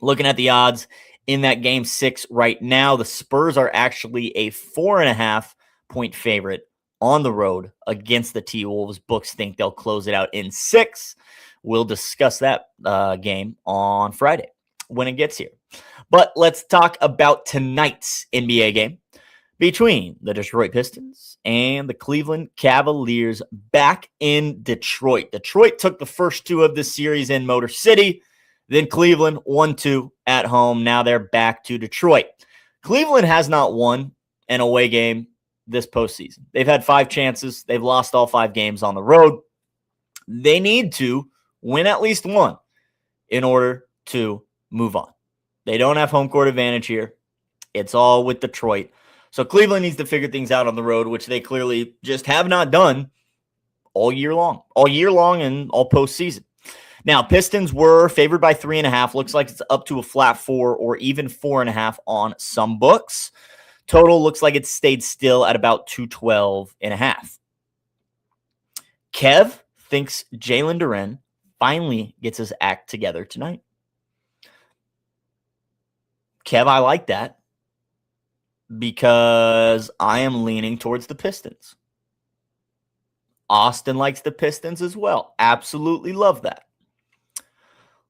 [SPEAKER 2] Looking at the odds in that Game 6 right now, the Spurs are actually a 4.5-point favorite on the road against the T-Wolves. Books think they'll close it out in 6. We'll discuss that game on Friday when it gets here. But let's talk about tonight's NBA game between the Detroit Pistons and the Cleveland Cavaliers back in Detroit. Detroit took the first 2 of this series in Motor City. Then Cleveland 1-2 at home. Now they're back to Detroit. Cleveland has not won an away game this postseason. They've had 5 chances. They've lost all 5 games on the road. They need to win at least one in order to move on. They don't have home court advantage here. It's all with Detroit. So Cleveland needs to figure things out on the road, which they clearly just have not done all year long and all postseason. Now, Pistons were favored by 3.5. Looks like it's up to a flat 4 or even 4.5 on some books. Total looks like it stayed still at about 212.5. Kev thinks Jalen Duren finally gets his act together tonight. Kev, I like that because I am leaning towards the Pistons. Austin likes the Pistons as well. Absolutely love that.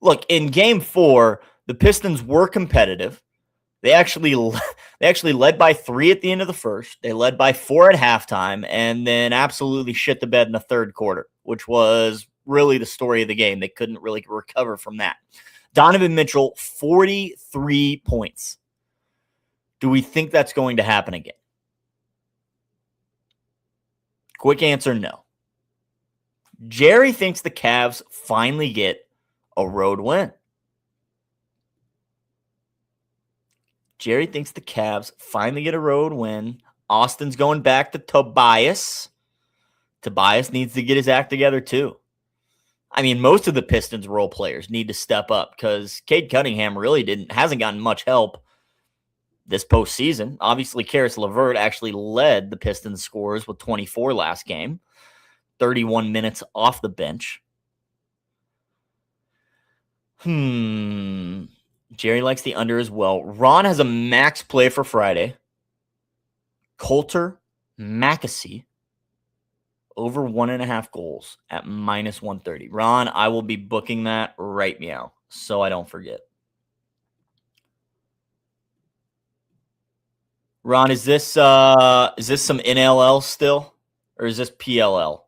[SPEAKER 2] Look, in game 4, the Pistons were competitive. They actually led by 3 at the end of the first. They led by 4 at halftime and then absolutely shit the bed in the third quarter, which was really the story of the game. They couldn't really recover from that. Donovan Mitchell, 43 points. Do we think that's going to happen again? Quick answer, no. Jerry thinks the Cavs finally get a road win. Jerry thinks the Cavs finally get a road win. Austin's going back to Tobias. Tobias needs to get his act together too. I mean, most of the Pistons role players need to step up because Cade Cunningham really hasn't gotten much help this postseason. Obviously, Karis LeVert actually led the Pistons scorers with 24 last game. 31 minutes off the bench. Jerry likes the under as well. Ron has a max play for Friday. Coulter McAsee over 1.5 goals at -130. Ron, I will be booking that right meow so I don't forget. Ron, is this some NLL still or is this PLL?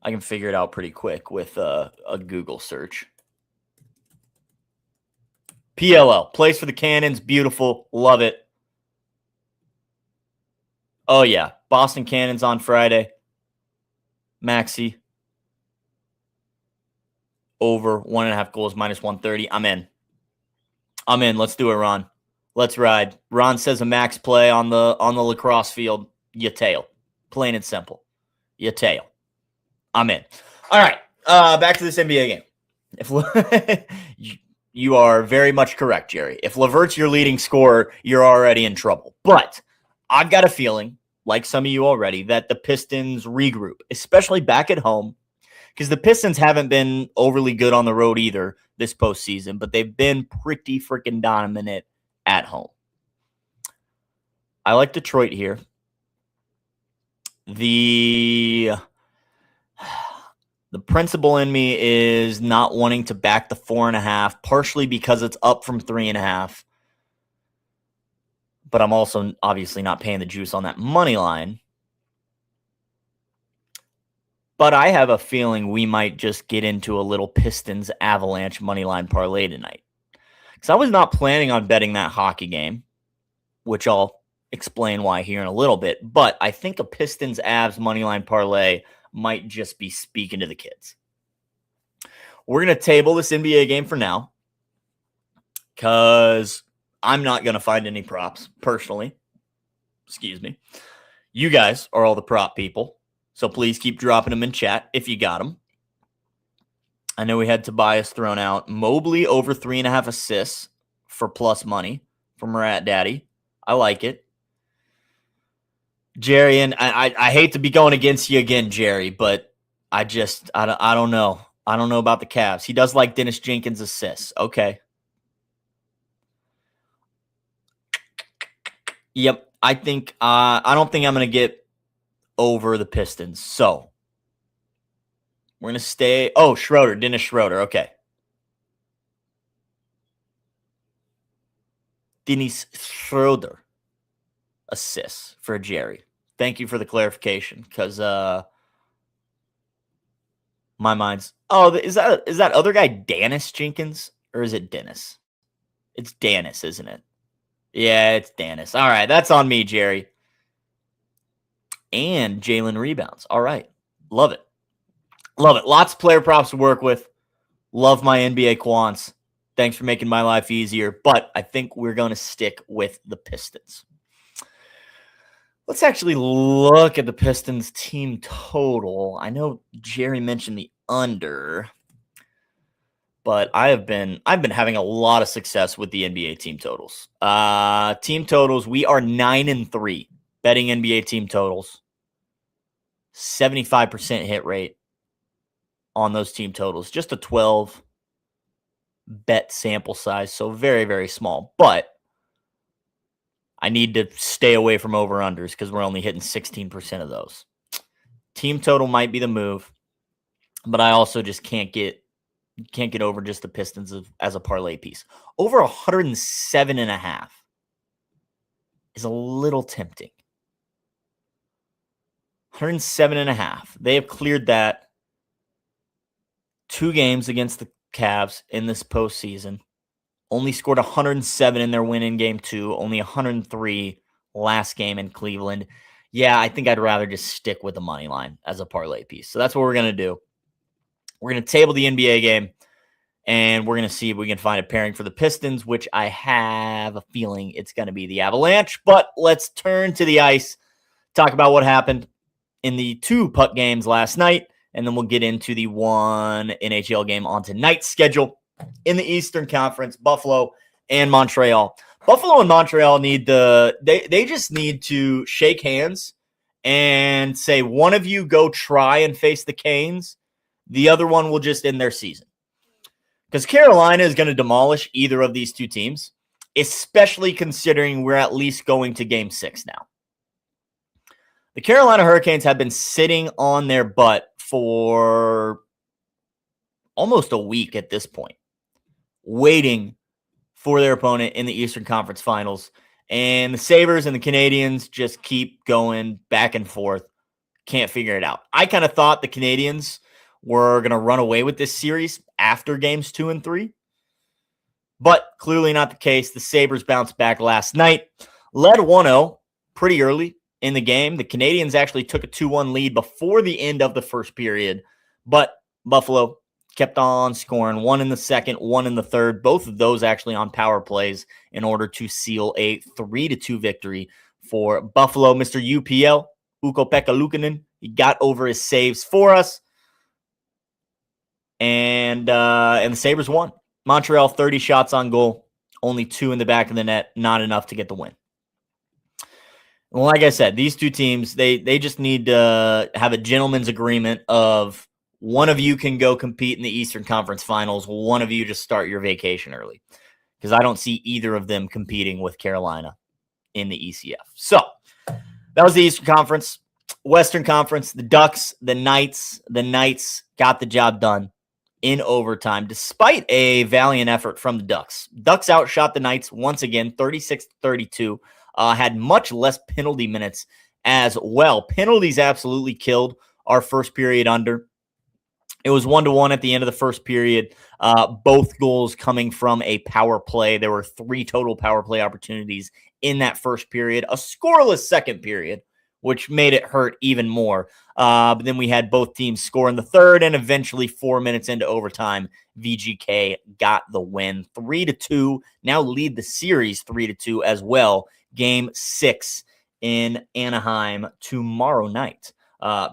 [SPEAKER 2] I can figure it out pretty quick with a Google search. PLL, plays for the Cannons, beautiful, love it. Oh yeah, Boston Cannons on Friday. Maxi over 1.5 goals -130. I'm in. Let's do it, Ron. Let's ride. Ron says a max play on the lacrosse field. You tail. Plain and simple. You tail. I'm in. All right. Back to this NBA game. If you are very much correct, Jerry. If LeVert's your leading scorer, you're already in trouble. But I've got a feeling, like some of you already, that the Pistons regroup, especially back at home, because the Pistons haven't been overly good on the road either this postseason, but they've been pretty freaking dominant at home. I like Detroit here. The principle in me is not wanting to back the 4.5, partially because it's up from 3.5. But I'm also obviously not paying the juice on that money line. But I have a feeling we might just get into a little Pistons Avalanche money line parlay tonight. Because I was not planning on betting that hockey game, which I'll explain why here in a little bit. But I think a Pistons Avs money line parlay might just be speaking to the kids. We're going to table this NBA game for now because I'm not going to find any props personally. Excuse me. You guys are all the prop people, so please keep dropping them in chat if you got them. I know we had Tobias thrown out. Mobley over 3.5 assists for plus money from Rat Daddy. I like it. Jerry, and I hate to be going against you again, Jerry, but I don't know. I don't know about the Cavs. He does like Dennis Jenkins' assists. Okay. Yep. I don't think I'm going to get over the Pistons. So we're going to stay. Oh, Dennis Schroeder. Okay. Dennis Schroeder assists for Jerry. Thank you for the clarification, because my mind's is that other guy Dennis Jenkins, or is it Dennis? It's Dennis, isn't it? Yeah, it's Dennis. All right, that's on me, Jerry. And Jalen rebounds. All right, love it, love it. Lots of player props to work with. Love my NBA quants. Thanks for making my life easier, but I think we're going to stick with the Pistons. Let's actually look at the Pistons team total. I know Jerry mentioned the under, but I've been having a lot of success with the NBA team totals. Team totals, we are 9-3 betting NBA team totals. 75% hit rate on those team totals. Just a 12 bet sample size, so very, very small. But I need to stay away from over-unders because we're only hitting 16% of those. Team total might be the move, but I also just can't get over just the Pistons as a parlay piece. Over 107.5 is a little tempting. 107.5. They have cleared that 2 games against the Cavs in this postseason. Only scored 107 in their win in game 2. Only 103 last game in Cleveland. Yeah, I think I'd rather just stick with the money line as a parlay piece. So that's what we're going to do. We're going to table the NBA game, and we're going to see if we can find a pairing for the Pistons, which I have a feeling it's going to be the Avalanche. But let's turn to the ice, talk about what happened in the 2 puck games last night, and then we'll get into the 1 NHL game on tonight's schedule. In the Eastern Conference, Buffalo and Montreal. Buffalo and Montreal they just need to shake hands and say, one of you go try and face the Canes. The other one will just end their season. Because Carolina is going to demolish either of these 2 teams, especially considering we're at least going to game 6 now. The Carolina Hurricanes have been sitting on their butt for almost a week at this point, waiting for their opponent in the Eastern Conference Finals. And the Sabres and the Canadiens just keep going back and forth. Can't figure it out. I kind of thought the Canadiens were going to run away with this series after games 2 and 3. But clearly not the case. The Sabres bounced back last night. Led 1-0 pretty early in the game. The Canadiens actually took a 2-1 lead before the end of the first period. But Buffalo kept on scoring, 1 in the second, 1 in the third, both of those actually on power plays in order to seal a 3-2 victory for Buffalo. Mr. UPL, Ukko-Pekka Luukkonen, he got over his saves for us. And the Sabres won. Montreal, 30 shots on goal, only 2 in the back of the net, not enough to get the win. Well, like I said, these 2 teams, they just need to have a gentleman's agreement of one of you can go compete in the Eastern Conference Finals. One of you just start your vacation early, because I don't see either of them competing with Carolina in the ECF. So that was the Eastern Conference. Western Conference, the Ducks, the Knights. The Knights got the job done in overtime, despite a valiant effort from the Ducks. Ducks outshot the Knights once again, 36-32. Had much less penalty minutes as well. Penalties absolutely killed our first period under. It was 1-1 at the end of the first period. Both goals coming from a power play. There were 3 total power play opportunities in that first period. A scoreless second period, which made it hurt even more. But then we had both teams score in the third, and eventually 4 minutes into overtime, VGK got the win. 3-2. Now lead the series 3-2 as well. Game 6 in Anaheim tomorrow night.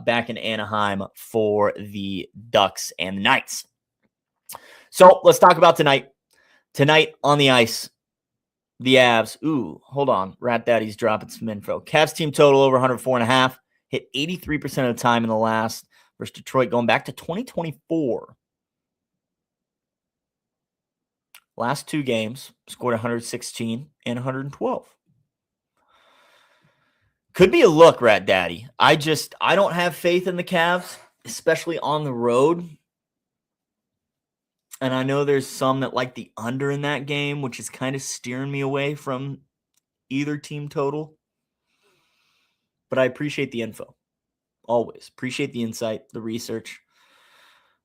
[SPEAKER 2] Back in Anaheim for the Ducks and the Knights. So let's talk about tonight. Tonight on the ice, the Avs. Ooh, hold on. Rat Daddy's dropping some info. Cavs team total over 104.5. Hit 83% of the time in the last versus Detroit going back to 2024. Last 2 games, scored 116 and 112. Could be a look, Rat Daddy. I don't have faith in the Cavs, especially on the road. And I know there's some that like the under in that game, which is kind of steering me away from either team total. But I appreciate the info. Always. Appreciate the insight, the research.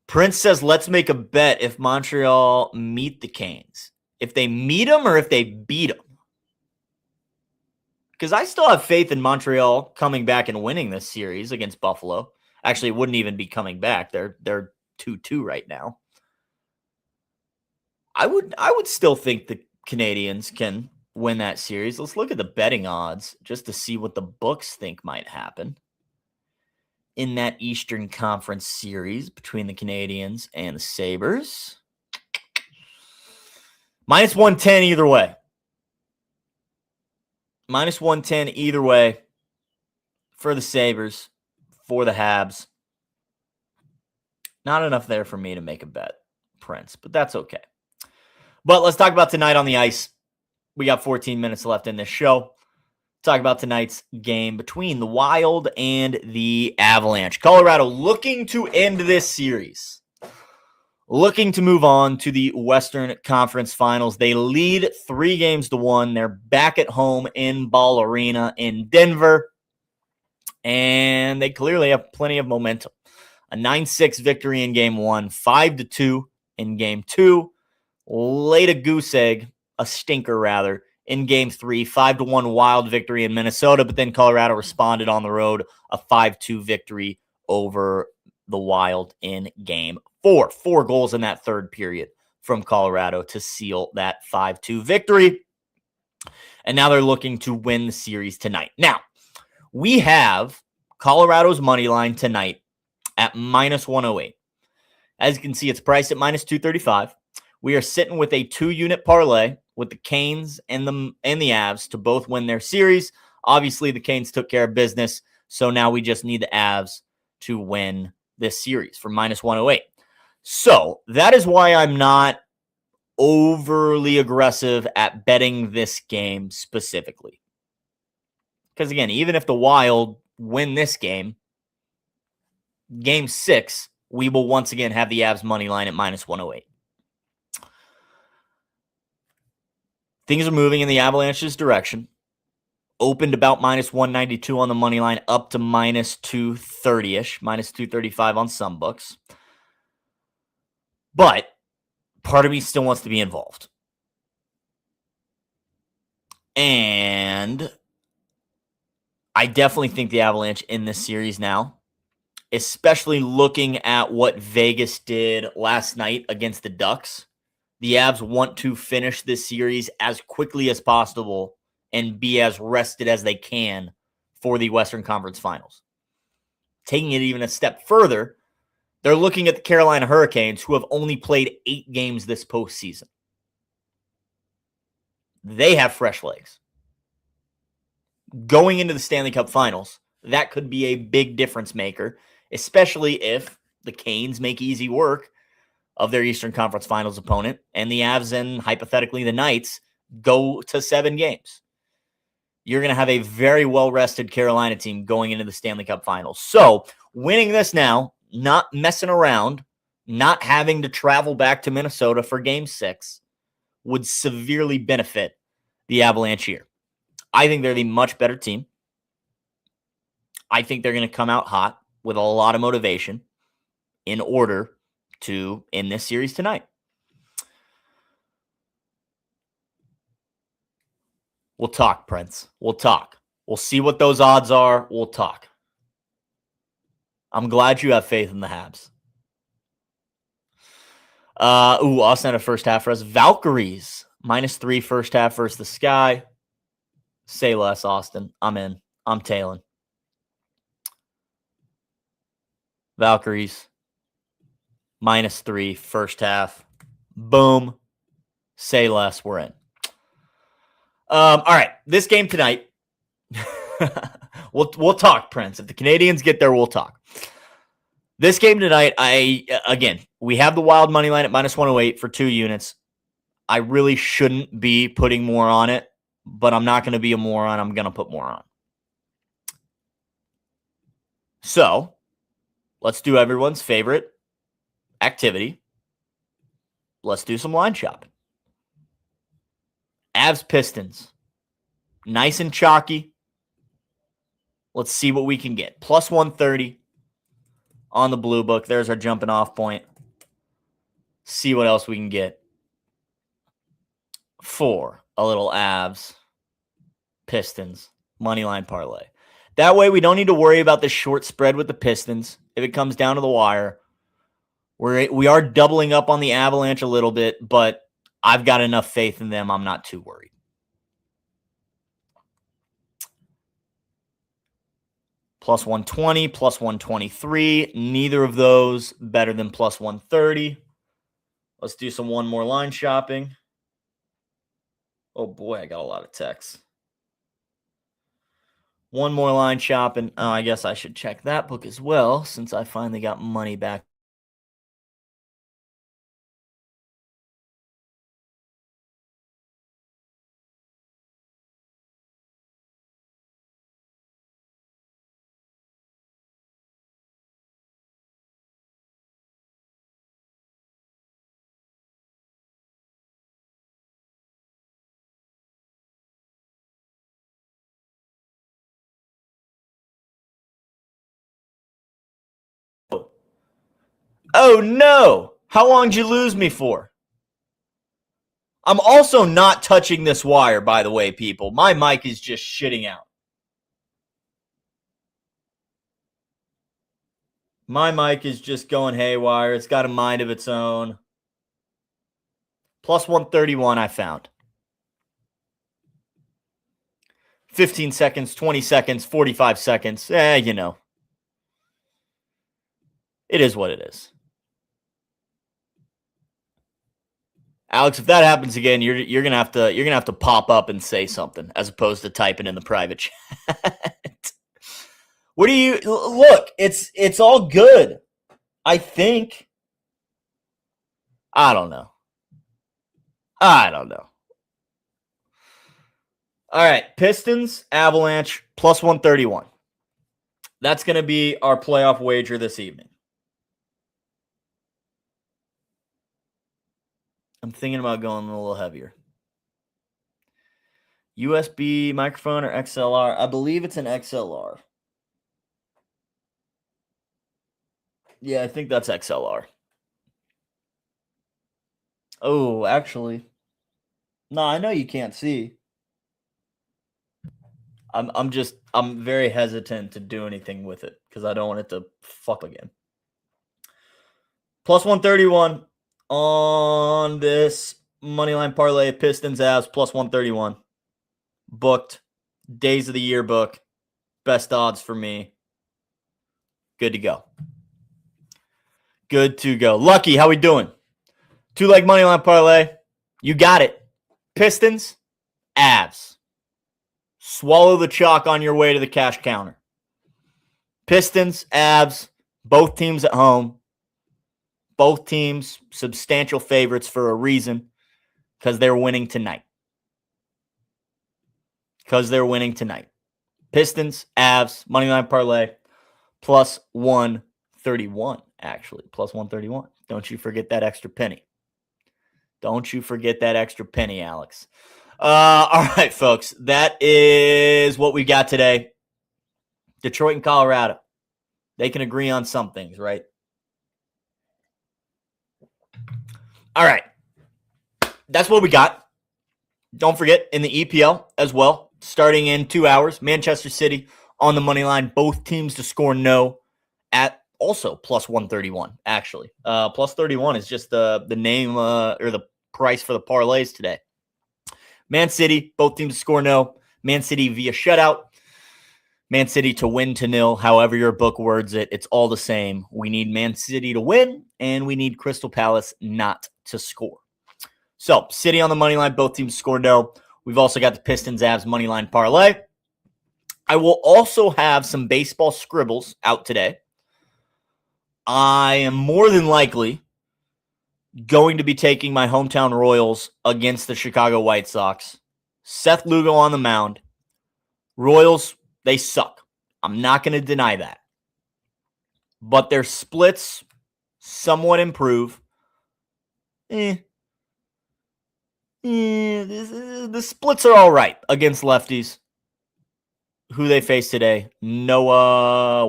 [SPEAKER 2] Prince says, let's make a bet if Montreal meet the Canes. If they meet them or if they beat them. Because I still have faith in Montreal coming back and winning this series against Buffalo. Actually, it wouldn't even be coming back. They're 2-2 right now. I would still think the Canadians can win that series. Let's look at the betting odds just to see what the books think might happen in that Eastern Conference series between the Canadians and the Sabres. Minus 110 either way. Minus 110 either way for the Sabres, for the Habs. Not enough there for me to make a bet, Prince, but that's okay. But let's talk about tonight on the ice. We got 14 minutes left in this show. Talk about tonight's game between the Wild and the Avalanche. Colorado looking to end this series. Looking to move on to the Western Conference Finals. They lead 3-1. They're back at home in Ball Arena in Denver. And they clearly have plenty of momentum. A 9-6 victory in Game 1, 5-2 in Game 2. Laid a goose egg, a stinker rather, in Game 3. 5-1 Wild victory in Minnesota, but then Colorado responded on the road. A 5-2 victory over the Wild in Game 4. 4 goals in that third period from Colorado to seal that 5-2 victory. And now they're looking to win the series tonight. Now, we have Colorado's money line tonight at minus 108. As you can see, it's priced at minus 235. We are sitting with a 2-unit parlay with the Canes and the Avs to both win their series. Obviously, the Canes took care of business, so now we just need the Avs to win this series for minus 108. So that is why I'm not overly aggressive at betting this game specifically. Because again, even if the Wild win this game, Game 6, we will once again have the Avs money line at minus 108. Things are moving in the Avalanche's direction. Opened about minus 192 on the money line, up to minus 230-ish, minus 235 on some books. But part of me still wants to be involved. And I definitely think the Avalanche in this series now, especially looking at what Vegas did last night against the Ducks. The Avs want to finish this series as quickly as possible and be as rested as they can for the Western Conference Finals. Taking it even a step further, they're looking at the Carolina Hurricanes, who have only played 8 games this postseason. They have fresh legs. Going into the Stanley Cup Finals, that could be a big difference maker, especially if the Canes make easy work of their Eastern Conference Finals opponent, and the Avs and hypothetically the Knights go to 7 games. You're going to have a very well-rested Carolina team going into the Stanley Cup Finals. So winning this now, not messing around, not having to travel back to Minnesota for Game 6 would severely benefit the Avalanche here. I think they're the much better team. I think they're going to come out hot with a lot of motivation in order to end this series tonight. We'll talk, Prince. We'll talk. We'll see what those odds are. We'll talk. I'm glad you have faith in the Habs. Austin had a first half for us. Valkyries, -3 first half versus the Sky. Say less, Austin. I'm in. I'm tailing. Valkyries, -3 first half. Boom. Say less. We're in. All right. This game tonight. We'll talk, Prince. If the Canadians get there, we'll talk. This game tonight, we have the Wild money line at -108 for 2 units. I really shouldn't be putting more on it, but I'm not going to be a moron. I'm going to put more on. So let's do everyone's favorite activity. Let's do some line shopping. Avs Pistons. Nice and chalky. Let's see what we can get. +130 on the blue book. There's our jumping off point. See what else we can get for a little Avs Pistons moneyline parlay. That way we don't need to worry about the short spread with the Pistons. If it comes down to the wire, we are doubling up on the Avalanche a little bit, but I've got enough faith in them. I'm not too worried. +120, +123. Neither of those better than +130. Let's do one more line shopping. Oh boy, I got a lot of texts. One more line shopping. Oh, I guess I should check that book as well since I finally got money back. Oh no! How long did you lose me for? I'm also not touching this wire, by the way, people. My mic is just shitting out. My mic is just going haywire. It's got a mind of its own. Plus 131 I found. 15 seconds, 20 seconds, 45 seconds. You know. It is what it is. Alex, if that happens again, you're gonna have to pop up and say something as opposed to typing in the private chat. What do you look? It's all good. I think. I don't know. All right, Pistons, Avalanche, plus 131. That's going to be our playoff wager this evening. I'm thinking about going a little heavier. USB microphone or XLR? I believe it's an XLR. Yeah, I think that's XLR. Oh, actually. No, I know you can't see. I'm very hesitant to do anything with it because I don't want it to fuck again. Plus 131 on this moneyline parlay. Pistons Avs plus 131. Booked. Days of the year book. Best odds for me. Good to go. Good to go. Lucky, how we doing? 2-leg moneyline parlay. You got it. Pistons, Avs. Swallow the chalk on your way to the cash counter. Pistons, Avs, both teams at home. Both teams substantial favorites for a reason, because they're winning tonight. Pistons, Avs, moneyline parlay, plus 131, actually. Plus 131. Don't you forget that extra penny. Alex. All right, folks. That is what we got today. Detroit and Colorado. They can agree on some things, right? All right. That's what we got. Don't forget, in the EPL as well, starting in 2 hours, Manchester City on the money line. Both teams to score no at also plus 131, actually. Plus 31 is just the name or the price for the parlays today. Man City, both teams to score no. Man City via shutout. Man City to win to nil. However your book words it, it's all the same. We need Man City to win, and we need Crystal Palace not to score. So, City on the money line, both teams score no. We've also got the Pistons Avs money line parlay. I will also have some baseball scribbles out today. I am more than likely going to be taking my hometown Royals against the Chicago White Sox. Seth Lugo on the mound. Royals, they suck. I'm not going to deny that. But their splits somewhat improve. The splits are all right against lefties. Who they face today? Noah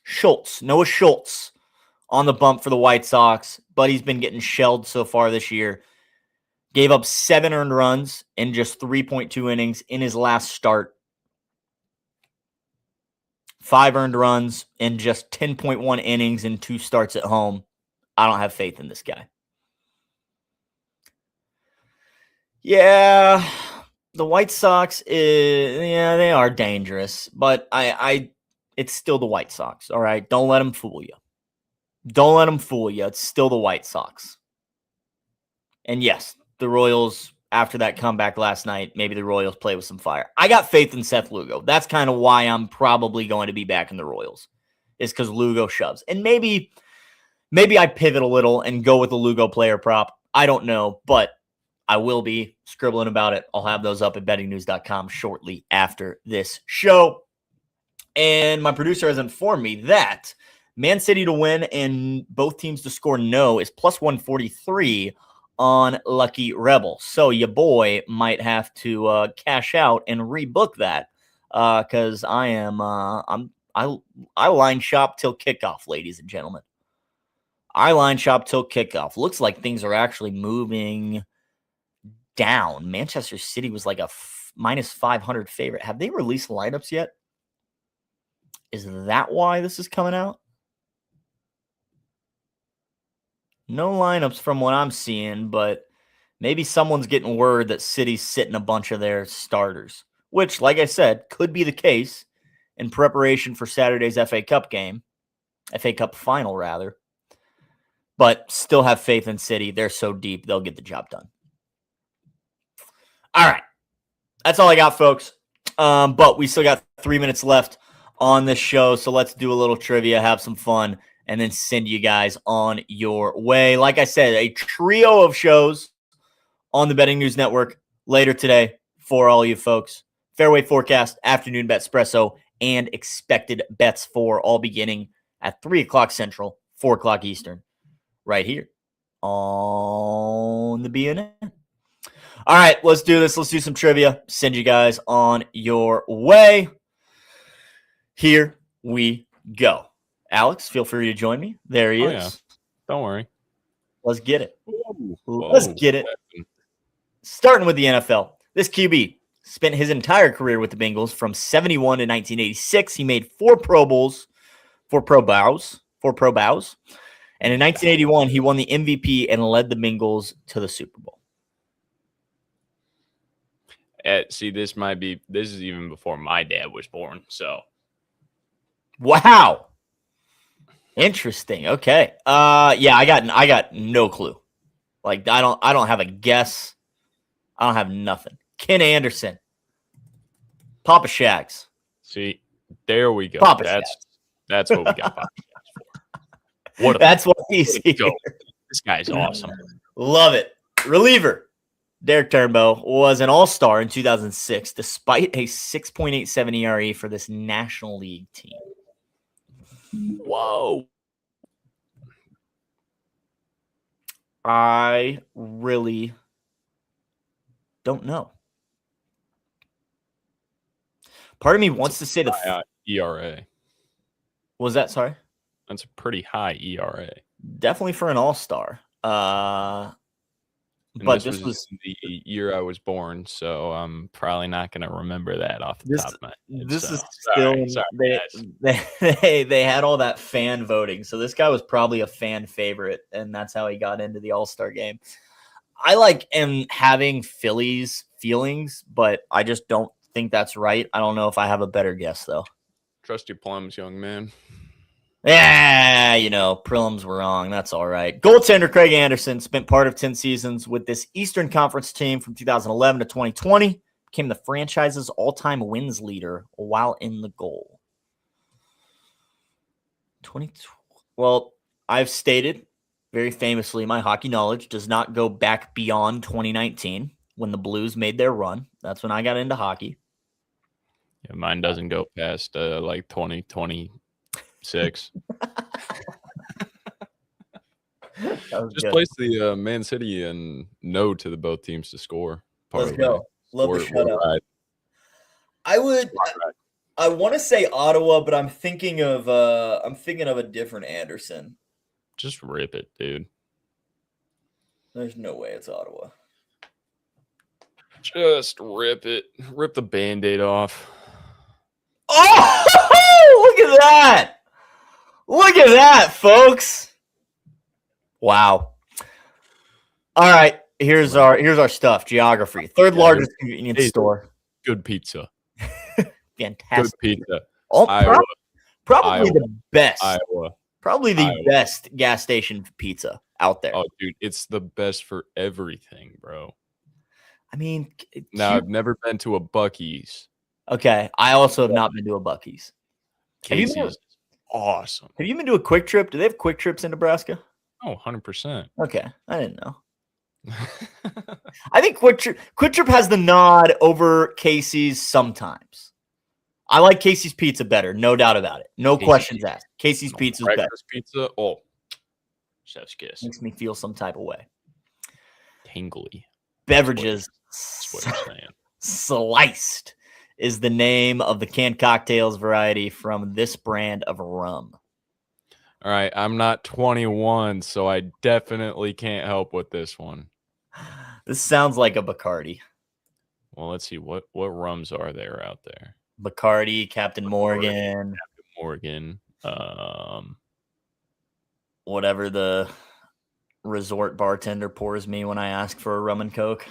[SPEAKER 2] Schultz on the bump for the White Sox, but he's been getting shelled so far this year. Gave up 7 earned runs in just 3.2 innings in his last start. 5 earned runs in just 10.1 innings in 2 starts at home. I don't have faith in this guy. Yeah, the White Sox they are dangerous, but it's still the White Sox, all right? Don't let them fool you. It's still the White Sox. And yes, the Royals, after that comeback last night, maybe the Royals play with some fire. I got faith in Seth Lugo. That's kind of why I'm probably going to be back in the Royals, is because Lugo shoves. And maybe I pivot a little and go with the Lugo player prop. I don't know, but I will be scribbling about it. I'll have those up at bettingnews.com shortly after this show. And my producer has informed me that Man City to win and both teams to score no is plus 143 on Lucky Rebel. So your boy might have to cash out and rebook that because I line shop till kickoff, ladies and gentlemen. I line shop till kickoff. Looks like things are actually moving down. Manchester City was like a minus 500 favorite. Have they released lineups yet? Is that why this is coming out? No lineups from what I'm seeing, but maybe someone's getting word that City's sitting a bunch of their starters, which, like I said, could be the case in preparation for Saturday's FA Cup final, rather. But still have faith in City. They're so deep, they'll get the job done. All right. That's all I got, folks. But we still got 3 minutes left on this show, so let's do a little trivia, have some fun, and then send you guys on your way. Like I said, a trio of shows on the Betting News Network later today for all you folks. Fairway Forecast, Afternoon Bet Espresso, and Expected Bets for all beginning at 3 o'clock Central, 4 o'clock Eastern, right here on the BNN. All right, let's do this. Let's do some trivia. Send you guys on your way. Here we go. Alex, feel free to join me. There he is.
[SPEAKER 3] Yeah. Don't worry.
[SPEAKER 2] Let's get it.
[SPEAKER 3] Whoa.
[SPEAKER 2] Let's get it. Starting with the NFL. This QB spent his entire career with the Bengals from 71 to 1986. He made 4 Pro Bowls, 4 Pro Bows. And in 1981, he won the MVP and led the Bengals to the Super Bowl.
[SPEAKER 3] See, this is even before my dad was born. So,
[SPEAKER 2] wow, interesting. Okay, yeah, I got no clue. Like, I don't have a guess. I don't have nothing. Ken Anderson, Papa Shags.
[SPEAKER 3] See, there we go.
[SPEAKER 2] Papa
[SPEAKER 3] That's what we got Papa Shags for.
[SPEAKER 2] That's what he's here.
[SPEAKER 3] This guy's awesome.
[SPEAKER 2] Love it. Reliever Derek Turnbow was an all-star in 2006, despite a 6.87 ERA for this National League team.
[SPEAKER 3] Whoa.
[SPEAKER 2] I really don't know. Part of me wants to say the
[SPEAKER 3] ERA.
[SPEAKER 2] Was that, sorry?
[SPEAKER 3] That's a pretty high ERA.
[SPEAKER 2] Definitely for an all-star.
[SPEAKER 3] But this was the year I was born, so I'm probably not going to remember that off the top of my head.
[SPEAKER 2] This
[SPEAKER 3] so.
[SPEAKER 2] is still they had all that fan voting, so this guy was probably a fan favorite, and that's how he got into the All-Star game. I am having Phillies feelings, but I just don't think that's right. I don't know if I have a better guess though.
[SPEAKER 3] Trust your plums, young man.
[SPEAKER 2] Yeah, prelims were wrong. That's all right. Goaltender Craig Anderson spent part of 10 seasons with this Eastern Conference team from 2011 to 2020. Became the franchise's all-time wins leader while in the goal. Well, I've stated very famously my hockey knowledge does not go back beyond 2019 when the Blues made their run. That's when I got into hockey.
[SPEAKER 3] Yeah, mine doesn't go past 2020. 6. Just place the Man City and no to the both teams to score.
[SPEAKER 2] Let's go. Love the shutout. Right. I want to say Ottawa, but I'm thinking of a different Anderson.
[SPEAKER 3] Just rip it, dude.
[SPEAKER 2] There's no way it's Ottawa.
[SPEAKER 3] Just rip it. Rip the Band-Aid off.
[SPEAKER 2] Oh, look at that. Look at that, folks. Wow. All right, here's our stuff. Geography. Third largest convenience store.
[SPEAKER 3] Good pizza.
[SPEAKER 2] Fantastic.
[SPEAKER 3] Good pizza.
[SPEAKER 2] Probably
[SPEAKER 3] Iowa.
[SPEAKER 2] the best.
[SPEAKER 3] Iowa.
[SPEAKER 2] Probably the best gas station pizza. out there.
[SPEAKER 3] Oh, dude, it's the best for everything, bro.
[SPEAKER 2] I mean,
[SPEAKER 3] Now, I've never been to a Buc-ee's.
[SPEAKER 2] okay. I also have not been to a Buc-ee's.
[SPEAKER 3] Casey's is awesome.
[SPEAKER 2] Have you been to a Quick Trip? Do they have Quick Trips in Nebraska?
[SPEAKER 3] Oh, 100%.
[SPEAKER 2] Okay. I didn't know. I think Quick Trip has the nod over Casey's sometimes. I like Casey's Pizza better, no doubt about it. No questions asked. Casey's Pizza is better.
[SPEAKER 3] Breakfast pizza, oh, chef's kiss.
[SPEAKER 2] Makes me feel some type of way.
[SPEAKER 3] Tingly.
[SPEAKER 2] Beverages
[SPEAKER 3] That's what I'm saying.
[SPEAKER 2] Sliced is the name of the canned cocktails variety from this brand of rum.
[SPEAKER 3] All right, I'm not 21, so I definitely can't help with this one.
[SPEAKER 2] This sounds like a Bacardi.
[SPEAKER 3] Well, let's see. What rums are there out there?
[SPEAKER 2] Bacardi, Captain Morgan. Whatever the resort bartender pours me when I ask for a rum and coke.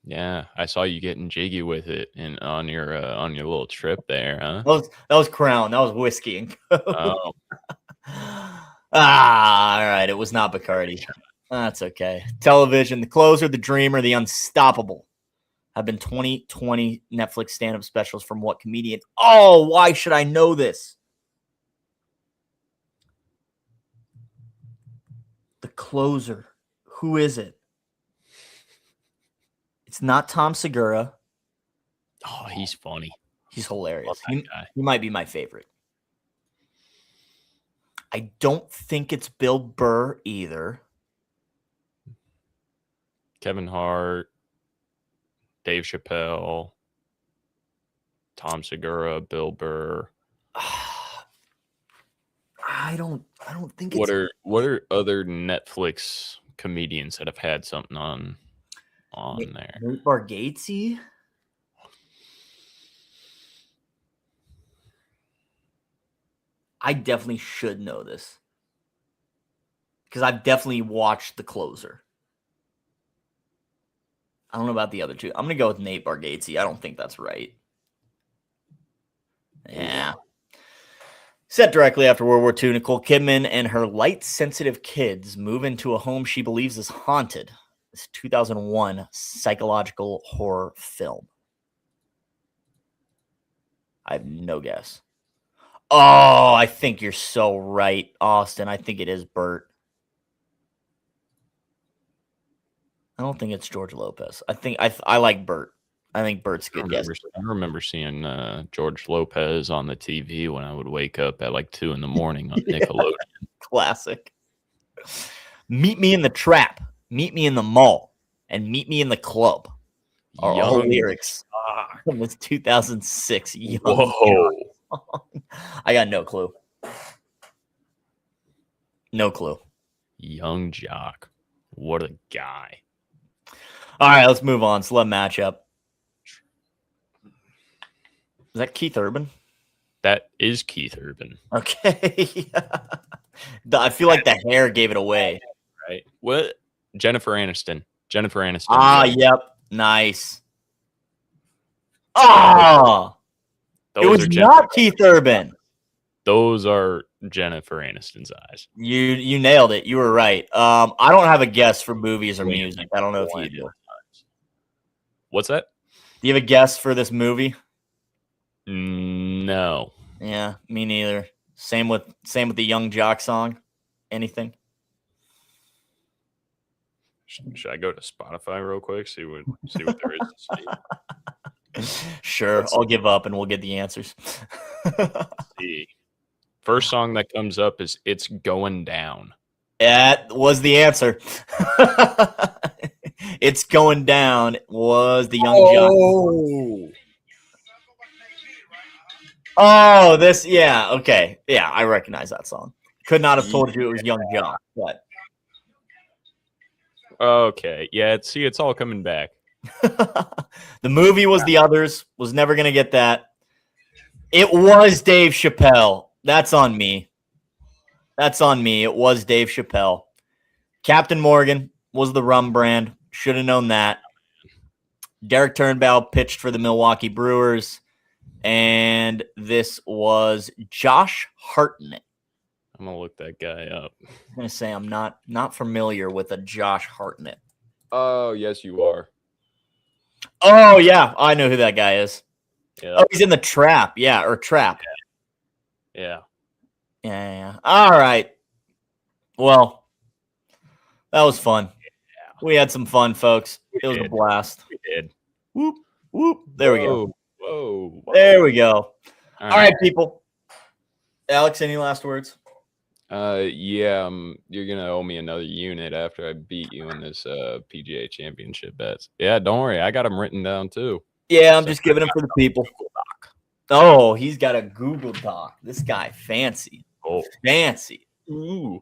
[SPEAKER 3] Yeah, I saw you getting jiggy with it on your little trip there, huh?
[SPEAKER 2] That was Crown. That was whiskey and coke.
[SPEAKER 3] Oh.
[SPEAKER 2] All right. It was not Bacardi. That's okay. Television, The Closer, The Dreamer, The Unstoppable have been 2020 Netflix stand-up specials from what comedian? Oh, why should I know this? The Closer. Who is it? It's not Tom Segura.
[SPEAKER 3] Oh, he's funny.
[SPEAKER 2] He's hilarious.
[SPEAKER 3] He
[SPEAKER 2] might be my favorite. I don't think it's Bill Burr either.
[SPEAKER 3] Kevin Hart, Dave Chappelle, Tom Segura, Bill Burr.
[SPEAKER 2] I don't think
[SPEAKER 3] what are other Netflix comedians that have had something on there?
[SPEAKER 2] Nate Bargatze? I definitely should know this because I've definitely watched The Closer. I don't know about the other two. I'm going to go with Nate Bargatze. I don't think that's right. Yeah. Set directly after World War II, Nicole Kidman and her light-sensitive kids move into a home she believes is haunted. This 2001 psychological horror film. I have no guess. Oh, I think you're so right, Austin. I think it is Bert. I don't think it's George Lopez. I think I like Bert. I think Bert's a good guess.
[SPEAKER 3] I remember seeing George Lopez on the TV when I would wake up at like 2 a.m. on Nickelodeon.
[SPEAKER 2] Classic. Meet me in the trap. Meet me in the mall. And meet me in the club. Are all lyrics from this 2006 Young
[SPEAKER 3] Whoa.
[SPEAKER 2] I got no clue. No clue.
[SPEAKER 3] Young Jock. What a guy.
[SPEAKER 2] All right, let's move on. Celeb matchup. Is that Keith Urban?
[SPEAKER 3] That is Keith Urban.
[SPEAKER 2] Okay. I feel like the hair gave it away.
[SPEAKER 3] Right. What? Jennifer Aniston.
[SPEAKER 2] Ah, yep. Nice. Oh! It was not Keith Urban.
[SPEAKER 3] Those are Jennifer Aniston's eyes.
[SPEAKER 2] You nailed it. You were right. I don't have a guess for movies or music. I don't know if you do.
[SPEAKER 3] What's that?
[SPEAKER 2] Do you have a guess for this movie?
[SPEAKER 3] No.
[SPEAKER 2] Yeah, me neither. Same with the Young Jock song. Anything?
[SPEAKER 3] Should I go to Spotify real quick? See what there is to see.
[SPEAKER 2] Sure, I'll give up and we'll get the answers.
[SPEAKER 3] See. First song that comes up is "It's Going Down."
[SPEAKER 2] That was the answer. It's Going Down was the Young Jock. Oh, this, yeah, okay. Yeah, I recognize that song. Could not have told you it was Young Jock, but.
[SPEAKER 3] Okay, yeah, it's all coming back.
[SPEAKER 2] The movie was The Others. Was never going to get that. It was Dave Chappelle. That's on me. It was Dave Chappelle. Captain Morgan was the rum brand. Should have known that. Derek Turnbow pitched for the Milwaukee Brewers. And this was Josh Hartnett.
[SPEAKER 3] I'm gonna look that guy up.
[SPEAKER 2] I'm gonna say I'm not familiar with a Josh Hartnett.
[SPEAKER 3] Oh, yes, you are.
[SPEAKER 2] Oh yeah, I know who that guy is.
[SPEAKER 3] Yeah.
[SPEAKER 2] Oh, he's in the Trap. Yeah, or Trap.
[SPEAKER 3] Yeah.
[SPEAKER 2] Yeah. All right. Well, that was fun.
[SPEAKER 3] Yeah.
[SPEAKER 2] We had some fun, folks. It was a blast.
[SPEAKER 3] We did.
[SPEAKER 2] Whoop, whoop. There we go.
[SPEAKER 3] Whoa.
[SPEAKER 2] There we go.
[SPEAKER 3] All
[SPEAKER 2] right, people. Alex, any last words?
[SPEAKER 3] Yeah, you're gonna owe me another unit after I beat you in this PGA Championship bets. Yeah, don't worry, I got them written down too.
[SPEAKER 2] Yeah, I'm just giving them for the people. Oh, he's got a Google Doc. This guy, fancy.
[SPEAKER 3] Oh,
[SPEAKER 2] fancy.
[SPEAKER 3] Ooh.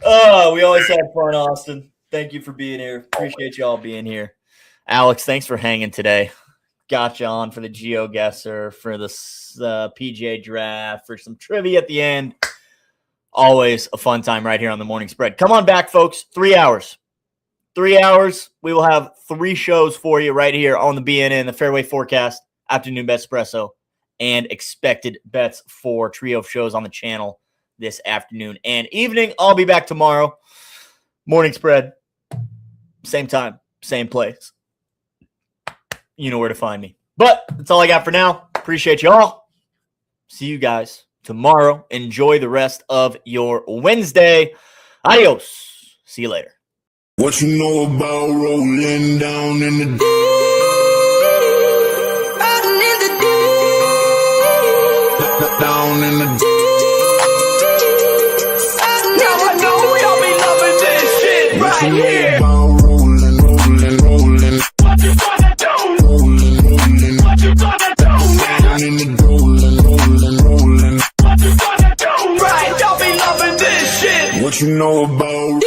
[SPEAKER 2] Oh, we always have fun, Austin. Thank you for being here. Appreciate y'all being here. Alex, thanks for hanging today. Got you on for the GeoGuessr, for the PGA draft, for some trivia at the end. Always a fun time right here on the Morning Spread. Come on back, folks. 3 hours. 3 hours. We will have 3 shows for you right here on the BNN, the Fairway Forecast, Afternoon Bet Espresso, and expected bets for trio of shows on the channel this afternoon and evening. I'll be back tomorrow. Morning Spread. Same time, same place. You know where to find me. But that's all I got for now. Appreciate you all. See you guys tomorrow. Enjoy the rest of your Wednesday. Adios. See you later.
[SPEAKER 4] What you know about rolling down in the down in the
[SPEAKER 5] Now I know y'all be loving this shit right here.
[SPEAKER 4] rolling.
[SPEAKER 5] What you gonna do? What you gonna do?
[SPEAKER 4] Down in the rolling.
[SPEAKER 5] What you gonna do? Right, y'all be loving this shit.
[SPEAKER 4] What you know about